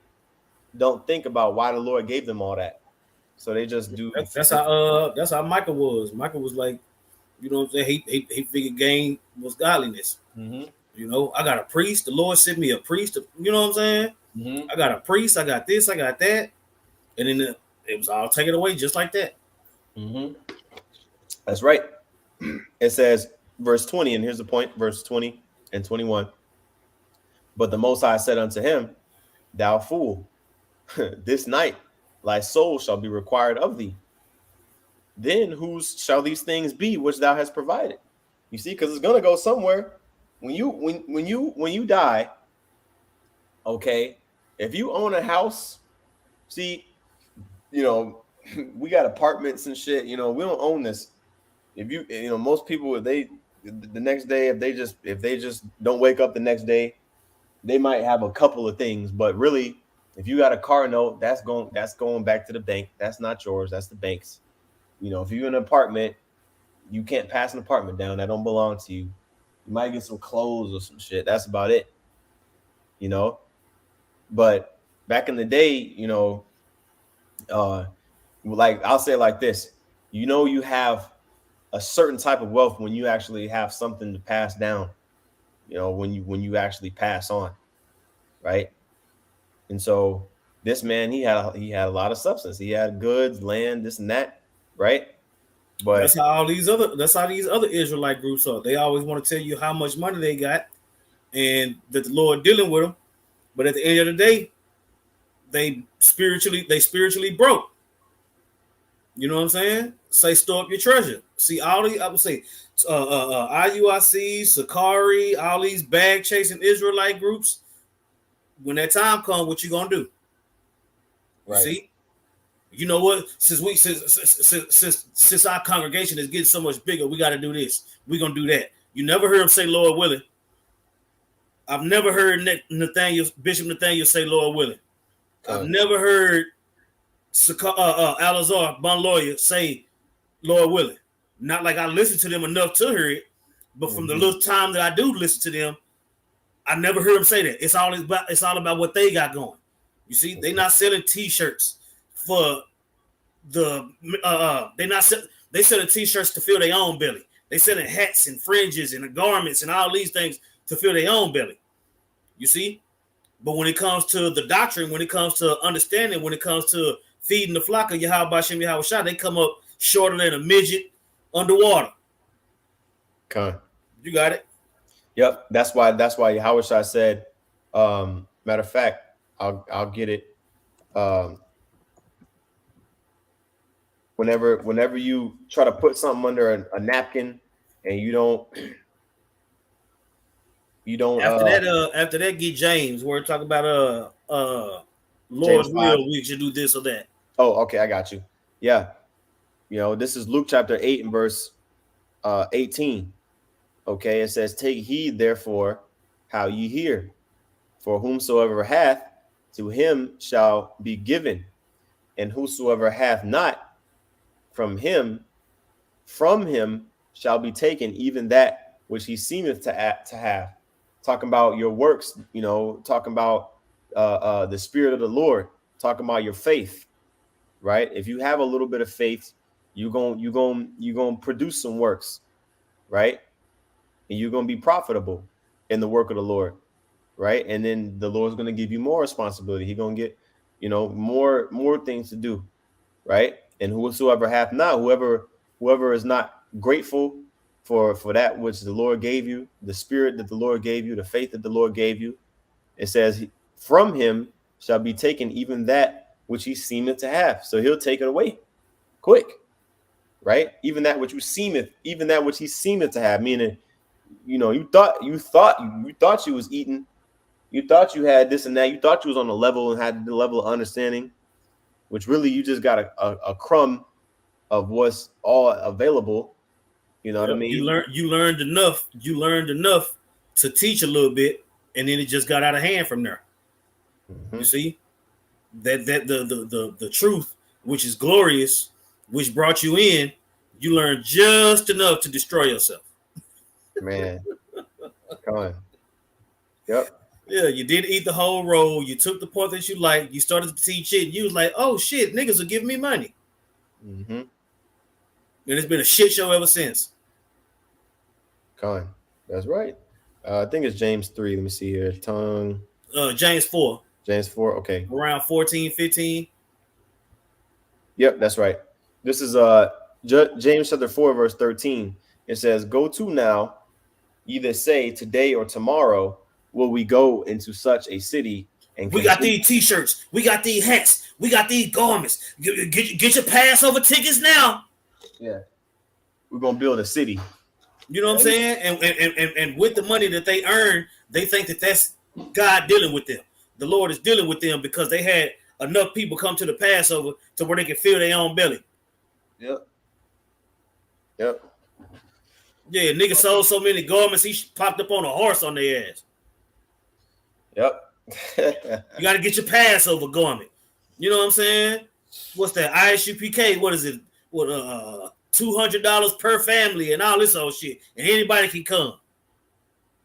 don't think about why the Lord gave them all that. So they just do. That's how Michael was. Michael was like, you know what I'm saying? He figured gain was godliness. Mm-hmm. You know, I got a priest. The Lord sent me a priest. You know what I'm saying? Mm-hmm. I got a priest. I got this. I got that. And then It was all taken away just like that. Mm-hmm. That's right. It says, verse 20, and here's the point, verse 20 and 21. But the Most High said unto him, Thou fool, this night thy soul shall be required of thee. Then whose shall these things be which thou hast provided? You see, because it's gonna go somewhere. When you die, okay, if you own a house, see, you know, we got apartments and shit, we don't own this. If most people, if they the next day, if they just don't wake up the next day, they might have a couple of things, but really, if you got a car note, that's going back to the bank. That's not yours, that's the bank's. If you're in an apartment, you can't pass an apartment down. That don't belong to you. You might get some clothes or some shit. That's about it. You know. But back in the day, uh, like I'll say it like this: you have a certain type of wealth when you actually have something to pass down. When you actually pass on, right? And so this man, he had a lot of substance. He had goods, land, this and that, right? But That's how these other Israelite groups are. They always want to tell you how much money they got and that the Lord dealing with them. But at the end of the day, they spiritually broke. You know what I'm saying? Say store up your treasure. See all these, I would say, IUIC, Sakari, all these bag chasing Israelite groups. When that time comes, what you gonna do? You right, see, you know what? Since our congregation is getting so much bigger, we got to do this. We're gonna do that. You never heard him say, "Lord willing." I've never heard Bishop Nathaniel say, "Lord willing." I've never heard Alazar, Bon Lawyer, say, "Lord willing." Not like I listen to them enough to hear it, but from the little time that I do listen to them, I never heard them say that. It's all about what they got going. You see, they not selling T-shirts for the they selling T-shirts to fill their own belly. They selling hats and fringes and garments and all these things to fill their own belly. You see, but when it comes to the doctrine, when it comes to understanding, when it comes to feeding the flock of Yahweh Bashem Yahweh Shah, they come up shorter than a midget underwater. okay. You got it. Yep. That's why Yahweh Shai said, matter of fact, I'll get it. Um, whenever you try to put something under a napkin and you don't After that, get James. We're talking about James Lord's 5. will. We should do this or that. Oh, okay, I got you. Yeah. This is Luke chapter 8 and verse 18. Okay, it says, Take heed therefore how ye hear, for whomsoever hath, to him shall be given, and whosoever hath not, from him shall be taken even that which he seemeth to have. Talking about your works, talking about the spirit of the Lord, talking about your faith, right? If you have a little bit of faith, you're going to produce some works, right? And you're going to be profitable in the work of the Lord, right? And then the Lord's going to give you more responsibility. He's going to get, more things to do, right? And whosoever hath not, whoever is not grateful for that which the Lord gave you, the spirit that the Lord gave you, the faith that the Lord gave you, it says, from him shall be taken even that which he seemeth to have. So he'll take it away quick, right? Even that which he seemeth to have, meaning, you thought you was eating, you thought you had this and that, you thought you was on the level and had the level of understanding, which really you just got a crumb of what's all available. You know what I Yep. You mean? learned. You learned enough. You learned enough to teach a little bit, and then it just got out of hand from there. You Mm-hmm. see that the truth, which is glorious, which brought you in, you learned just enough to destroy yourself. Man, come on. Yep. Yeah, you did eat the whole roll. You took the part that you liked. You started to teach it. And you was like, "Oh shit, niggas are giving me money," Mm-hmm. and it's been a shit show ever since. Come on. That's right. I think it's James 3. Let me see here. Tongue. James 4, James 4. Okay. around 14, 15. Yep, that's right. This is James chapter 4, verse 13. It says, "Go to now, either say today or tomorrow will we go into such a city and We got continue." these t-shirts. We got these hats. We got these garments. Get your Passover tickets now. Yeah, we're gonna build a city. You know what I'm saying? And with the money that they earn, they think that that's God dealing with them. The Lord is dealing with them because they had enough people come to the Passover to where they can fill their own belly. Yep. Yep. Yeah, nigga sold so many garments, he popped up on a horse on their ass. Yep. You got to get your Passover garment. You know what I'm saying? What's that? ISUPK? What is it? What $200 per family and all this old shit, and anybody can come.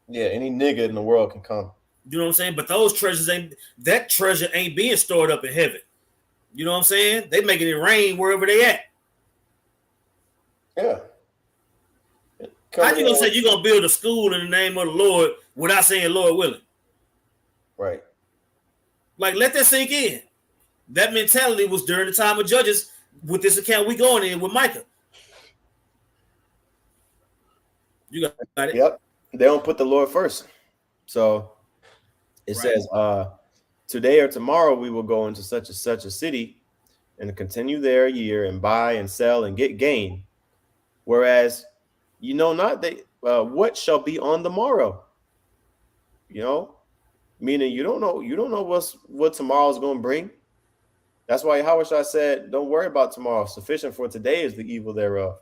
Yeah, any nigga in the world can come. You know what I'm saying? But those treasures that treasure ain't being stored up in heaven. You know what I'm saying? They making it rain wherever they at. Yeah. How you gonna say you gonna build a school in the name of the Lord without saying Lord willing? Right. Like, let that sink in. That mentality was during the time of Judges with this account we going in with Micah. You got it. Yep. They don't put the Lord first. So it says, today or tomorrow we will go into such a city and continue there a year and buy and sell and get gain. Whereas, you know not they what shall be on the morrow. You know, meaning you don't know what tomorrow's going to bring. That's why Yahushua said, "Don't worry about tomorrow. Sufficient for today is the evil thereof."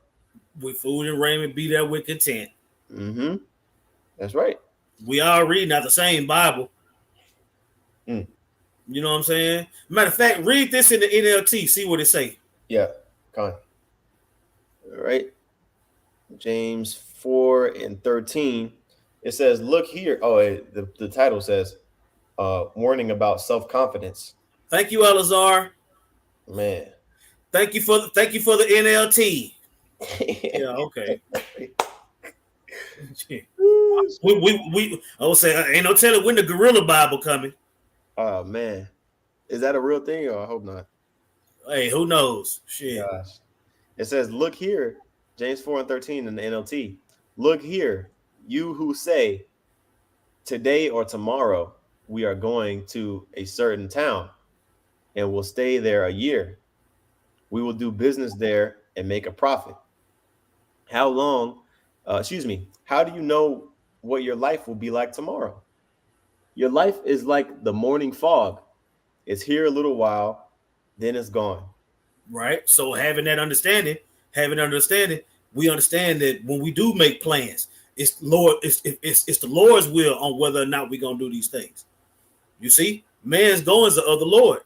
With food and raiment, be there with content. Mm-hmm. That's right. We all reading out the same Bible. Mm. You know what I'm saying? Matter of fact, read this in the NLT. See what it say. Yeah. Come on. All right. James 4:13. It says, "Look here." Oh, the title says, "Warning about self-confidence." Thank you, Elazar. Man. Thank you for the NLT. Yeah, okay. we I would say ain't no telling when the Gorilla Bible coming. Oh man, is that a real thing? Or I hope not. Hey, who knows? Shit. Gosh. It says, "Look here," James 4:13 in the NLT. "Look here, you who say, today or tomorrow we are going to a certain town, and will stay there a year. We will do business there and make a profit. How long? How do you know what your life will be like tomorrow? Your life is like the morning fog. It's here a little while, then it's gone." Right. So having understanding, we understand that when we do make plans, it's the Lord's will on whether or not we're gonna do these things. You see, man's goings are of the Lord.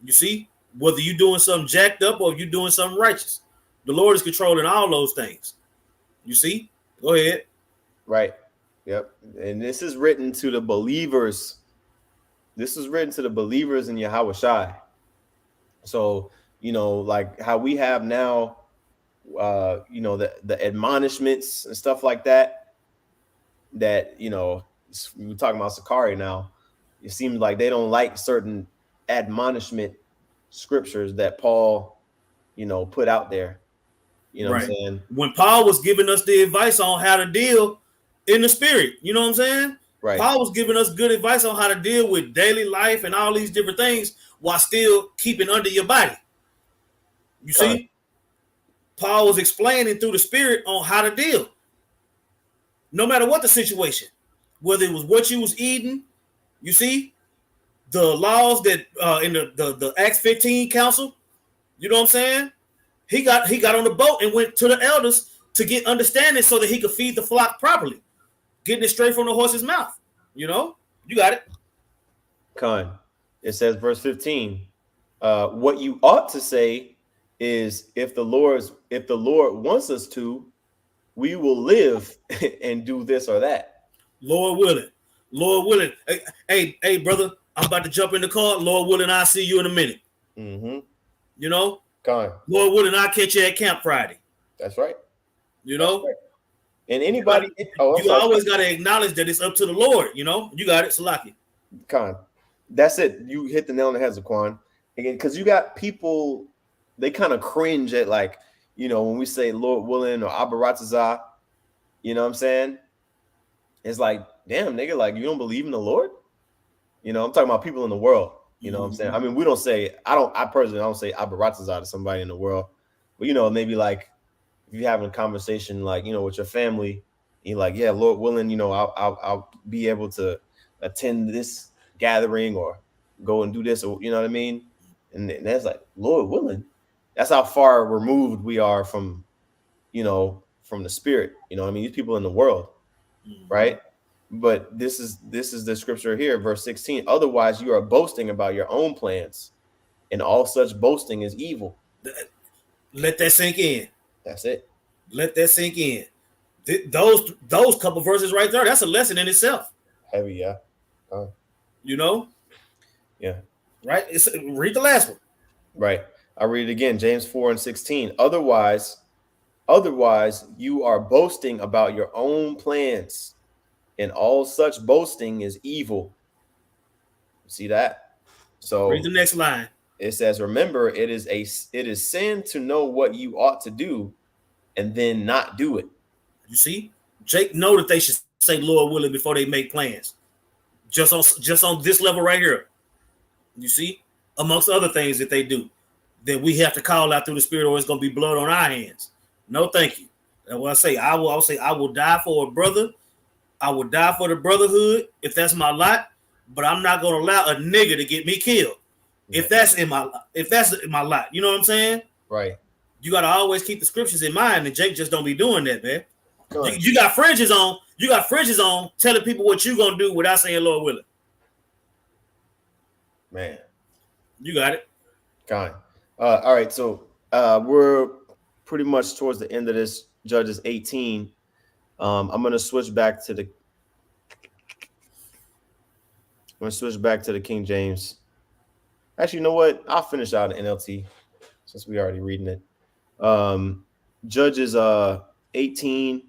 You see, whether you're doing something jacked up or you're doing something righteous, the Lord is controlling all those things. You see? Go ahead. Right. Yep. And this is written to the believers. This is written to the believers in Yahweh Shai. So, like how we have now, the admonishments and stuff like that, we're talking about Sakari now. It seems like they don't like certain admonishment scriptures that Paul, put out there. You know what I'm saying? When Paul was giving us the advice on how to deal in the spirit, you know what I'm saying? Right. Paul was giving us good advice on how to deal with daily life and all these different things while still keeping under your body. You see? Paul was explaining through the spirit on how to deal. No matter what the situation, whether it was what you was eating, you see, the laws that in the Acts 15 council, you know what I'm saying? He got on the boat and went to the elders to get understanding so that he could feed the flock properly, getting it straight from the horse's mouth. You got it. Khan. It says, verse 15, what you ought to say is, if the Lord wants us to, we will live and do this or that. Lord willing. Hey, brother, I'm about to jump in the car. Lord willing, I'll see you in a minute. Mm-hmm. Lord willing, I'll catch you at camp Friday. That's right. Right. And anybody, you always got to acknowledge that it's up to the Lord. You got it, Salaki. That's it. You hit the nail on the head, Zaquan. Again, because you got people they kind of cringe at, like, when we say Lord willing or Abaratazah, you know what I'm saying? It's like, damn, nigga, like, you don't believe in the Lord? I'm talking about people in the world. You know what I'm saying? Mm-hmm. I mean, we don't say, I personally don't say Abaratazah to somebody in the world, but maybe like if you're having a conversation, like, with your family, you're like, yeah, Lord willing, I'll be able to attend this gathering or go and do this, or, you know what I mean? And that's like, Lord willing. That's how far removed we are from the spirit. You know what I mean? These people in the world, Mm-hmm. right? But this is the scripture here, verse 16. Otherwise, you are boasting about your own plans, and all such boasting is evil. Let that sink in. That's it. Let that sink in. Those couple verses right there, that's a lesson in itself. Heavy, yeah. Uh, You know, yeah. right? Read the last one. Right. I'll read it again. James 4 and 16. Otherwise, you are boasting about your own plans, and all such boasting is evil. See that? Read the So next line. it says, remember, it is sin to know what you ought to do and then not do it. You see, Jake know that they should say Lord willing before they make plans. Just on this level right here. You see, amongst other things that they do, that we have to call out through the spirit, or it's going to be blood on our hands. No, thank you. And what I say, I'll say, I will die for a brother. I will die for the brotherhood if that's my lot. But I'm not going to allow a nigga to get me killed Yeah. if that's in my lot. You know what I'm saying? Right. You got to always keep the scriptures in mind, and Jake just don't be doing that, man. You, Good. you got fringes on. You got fringes on, telling people what you gonna do without saying Lord willing. Man. You got it. Kind. All right. So we're pretty much towards the end of this Judges 18. I'm gonna switch back to the King James. Actually, you know what? I'll finish out in NLT since we already reading it. Judges 18,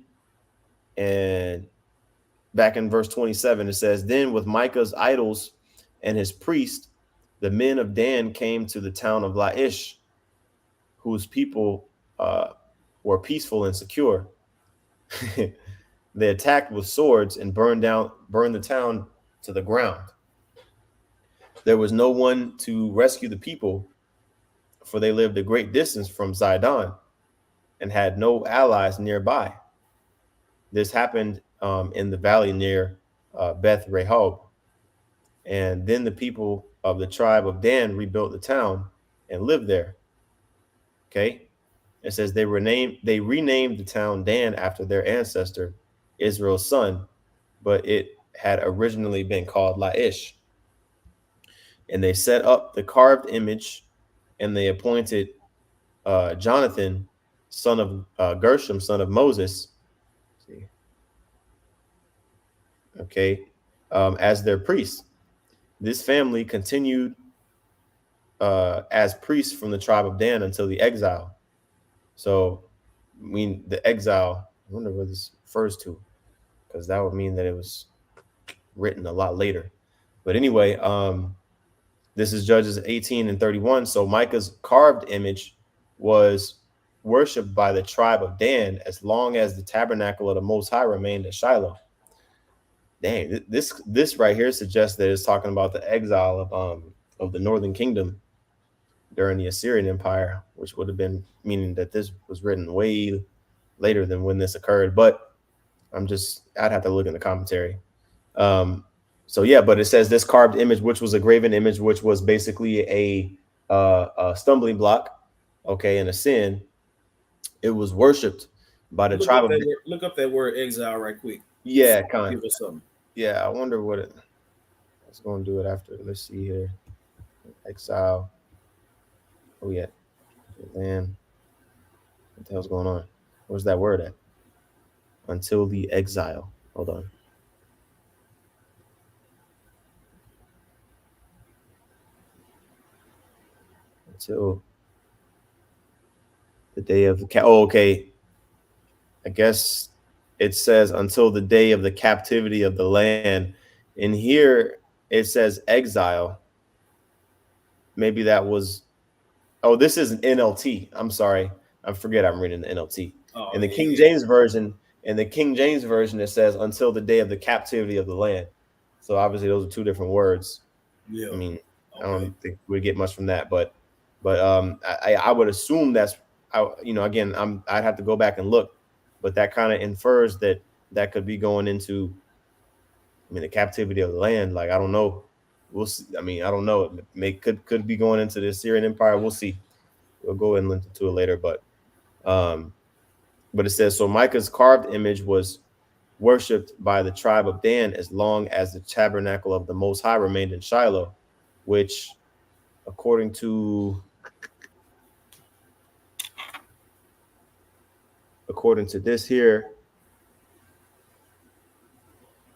and back in verse 27, it says, then with Micah's idols and his priest, the men of Dan came to the town of Laish, whose people were peaceful and secure. They attacked with swords and burned the town to the ground. There was no one to rescue the people, for they lived a great distance from Zidon and had no allies nearby. This happened in the valley near Beth Rehob. And then the people of the tribe of Dan rebuilt the town and lived there. Okay. It says they renamed the town Dan after their ancestor, Israel's son, but it had originally been called Laish. And they set up the carved image, and they appointed Jonathan, son of Gershom, son of Moses, okay, as their priest. This family continued as priests from the tribe of Dan until the exile. So, I mean, the exile, I wonder what this refers to, because that would mean that it was written a lot later. But anyway, this is Judges 18 and 31. So Micah's carved image was worshipped by the tribe of Dan as long as the tabernacle of the Most High remained at Shiloh. Dang, this right here suggests that it's talking about the exile of the Northern Kingdom during the Assyrian Empire, which would have been meaning that this was written way later than when this occurred. But I'd have to look in the commentary. So yeah, but it says this carved image, which was a graven image, which was basically a stumbling block, okay, and a sin. It was worshipped by the tribe of. Look up that word exile right quick. Yeah, kind. Give us something. Yeah, I wonder what it. Let's go and do it after. Let's see here. Exile. Oh yeah, man. What the hell's going on? Where's that word at? Until the exile. Hold on. Until the day of the oh, okay. I guess it says until the day of the captivity of the land. In here it says exile. Maybe that was Oh, this is an NLT. I'm sorry. I forget I'm reading the NLT. Oh In the yeah, King yeah, James version, it says until the day of the captivity of the land. So obviously those are two different words. yeah. I mean, I Okay. don't think we get much from that, but I would assume that's again I'd have to go back and look, but that kind of infers that that could be going into, I mean, the captivity of the land. Like I don't know, we'll see. I mean, I don't know. It may could be going into the Assyrian Empire. We'll see. We'll go and link to it later, um, but it says so. Micah's carved image was worshipped by the tribe of Dan as long as the tabernacle of the Most High remained in Shiloh, which, according to this here,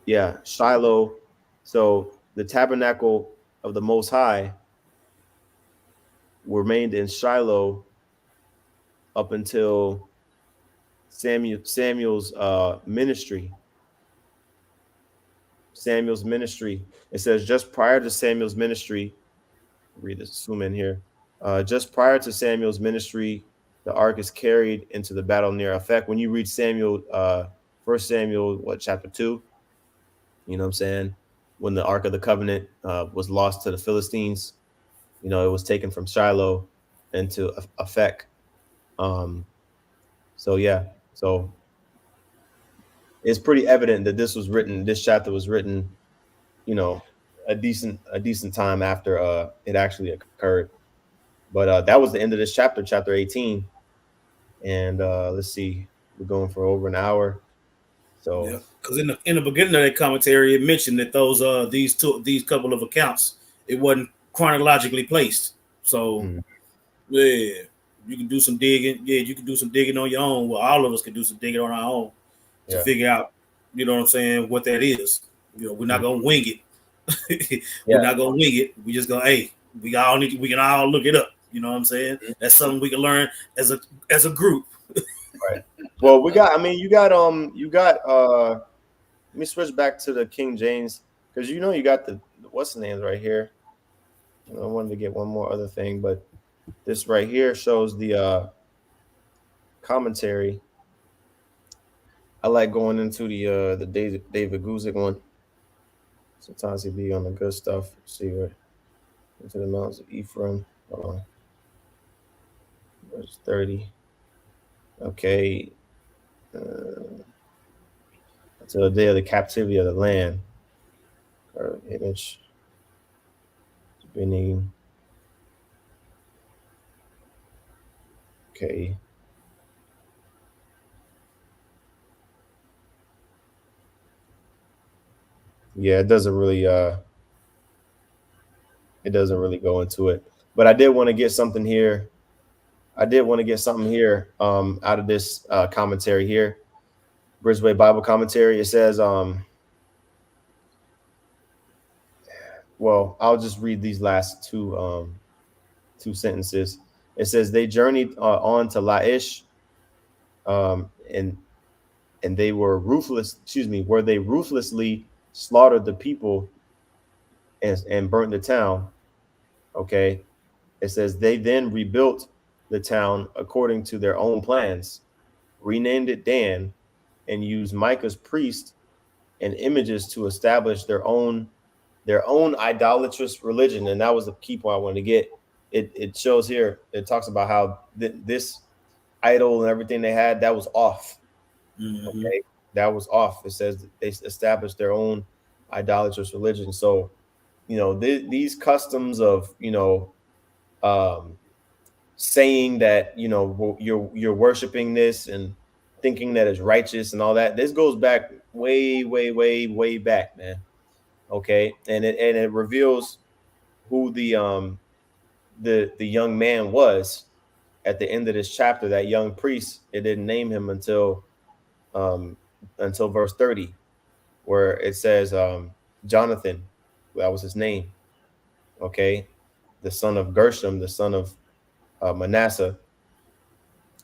yeah, Shiloh. So the tabernacle of the Most High remained in Shiloh up until Samuel's ministry. Samuel's ministry. It says just prior to Samuel's ministry. Read this, zoom in here. Just prior to Samuel's ministry, the ark is carried into the battle near Aphek. When you read Samuel, First Samuel, what, chapter 2, you know what I'm saying? When the Ark of the Covenant was lost to the Philistines, it was taken from Shiloh into Aphek. Um, so yeah, so it's pretty evident that this chapter was written, you know, a decent time after it actually occurred. But that was the end of this chapter, chapter 18. And let's see, we're going for over an hour. Yeah, So because in the beginning of that commentary, it mentioned that these couple of accounts, it wasn't chronologically placed. So mm, yeah, you can do some digging. Yeah, you can do some digging on your own. Well, all of us can do some digging on our own to yeah, figure out, you know what I'm saying, what that is. We're not mm, gonna wing it. We're yeah, not gonna wing it. We just go, hey, we can all look it up. You know what I'm saying? mm, That's something we can learn as a group. right. Well, we got. I mean, you got. Let me switch back to the King James because you got the what's the names right here. I wanted to get one more other thing, but this right here shows the commentary. I like going into the David Guzik one. Sometimes he be on the good stuff. Let's see where into the mountains of Ephraim. Hold on, verse 30. Okay, until the day of the captivity of the land. Or image beginning. Okay, yeah, it doesn't really go into it. But I did want to get something here. Out of this commentary here, Bridgeway Bible commentary. It says, well, I'll just read these last two sentences. It says they journeyed on to Laish, um, and they were ruthless. Excuse me, where they ruthlessly slaughtered the people and burnt the town. Okay, it says they then rebuilt the town according to their own plans, renamed it Dan, and used Micah's priest and images to establish their own idolatrous religion. And that was the key point I wanted to get. It shows here. It talks about how this idol and everything they had, that was off. Mm-hmm. Okay, that was off. It says they established their own idolatrous religion. So these customs of um, saying that you're worshiping this and thinking that it's righteous and all that. This goes back way, way, way, way back, man. Okay, and it reveals who the young man was at the end of this chapter. That young priest. It didn't name him um, until verse 30, where it says Jonathan. That was his name. Okay, the son of Gershom, the son of Manasseh.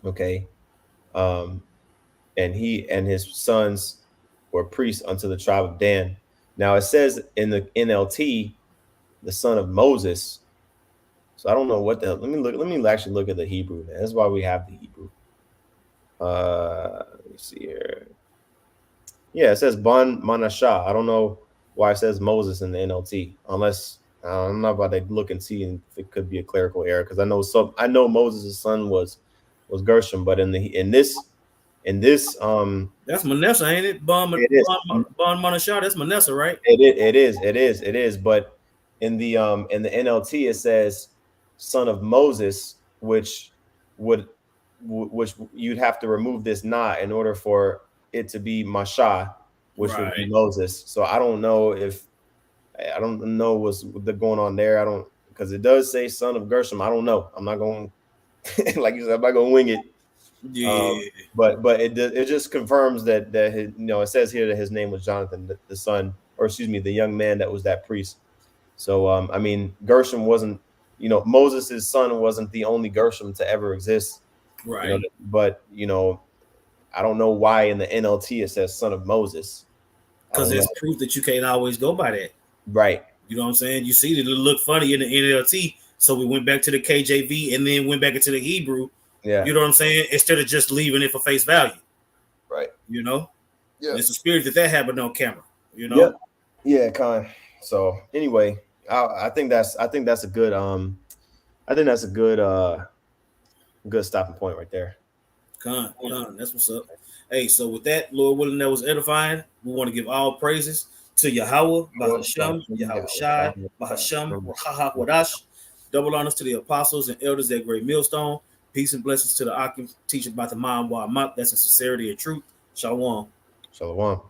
Okay, um, and he and his sons were priests unto the tribe of Dan. Now it says in the NLT, the son of Moses. So I don't know what the hell. Let me look. Let me actually look at the Hebrew. Man. That's why we have the Hebrew. Let me see here. Yeah, it says Bon Manasha. I don't know why it says Moses in the NLT, unless I'm not about to look and see if it could be a clerical error because I know some. I know Moses' son was Gershom, but in this That's Manasseh, ain't it? it is. Bon Manashar, that's Manasseh, right? It is. But in the NLT it says son of Moses, would which you'd have to remove this na in order for it to be Masha, which would be Right. Moses. So I don't know what's going on there. I don't because it does say son of Gershom. I don't know. I'm not going like you said. I'm not going to wing it. Um, Yeah. but it just confirms that his, it says here that his name was Jonathan, the son, or excuse me, the young man that was that priest. So I mean, Gershom wasn't, Moses' son wasn't the only Gershom to ever exist, Right. but I don't know why in the NLT it says son of Moses. I Because don't know. there's proof that you can't always go by that. Right. You know what I'm saying? You see that it looked funny in the NLT, so we went back to the KJV and then went back into the Hebrew. Yeah. You know what I'm saying? Instead of just leaving it for face value. Right. You know, Yeah. it's the spirit that happened on camera. You Yep. know, Yeah, Con. So anyway, I think that's a good I think that's a good stopping point right there. that's what's up. Hey, so with that, Lord willing, that was edifying. We want to give all praises to Yahweh, Bahasham, Yahweh Shai, Bahasham, Rahaha Wadash. Double honors to the apostles and elders at Great Millstone. Peace and blessings to the Akim, teaching about the mind Wa Mak. That's in sincerity and truth. Shalom. Shalom.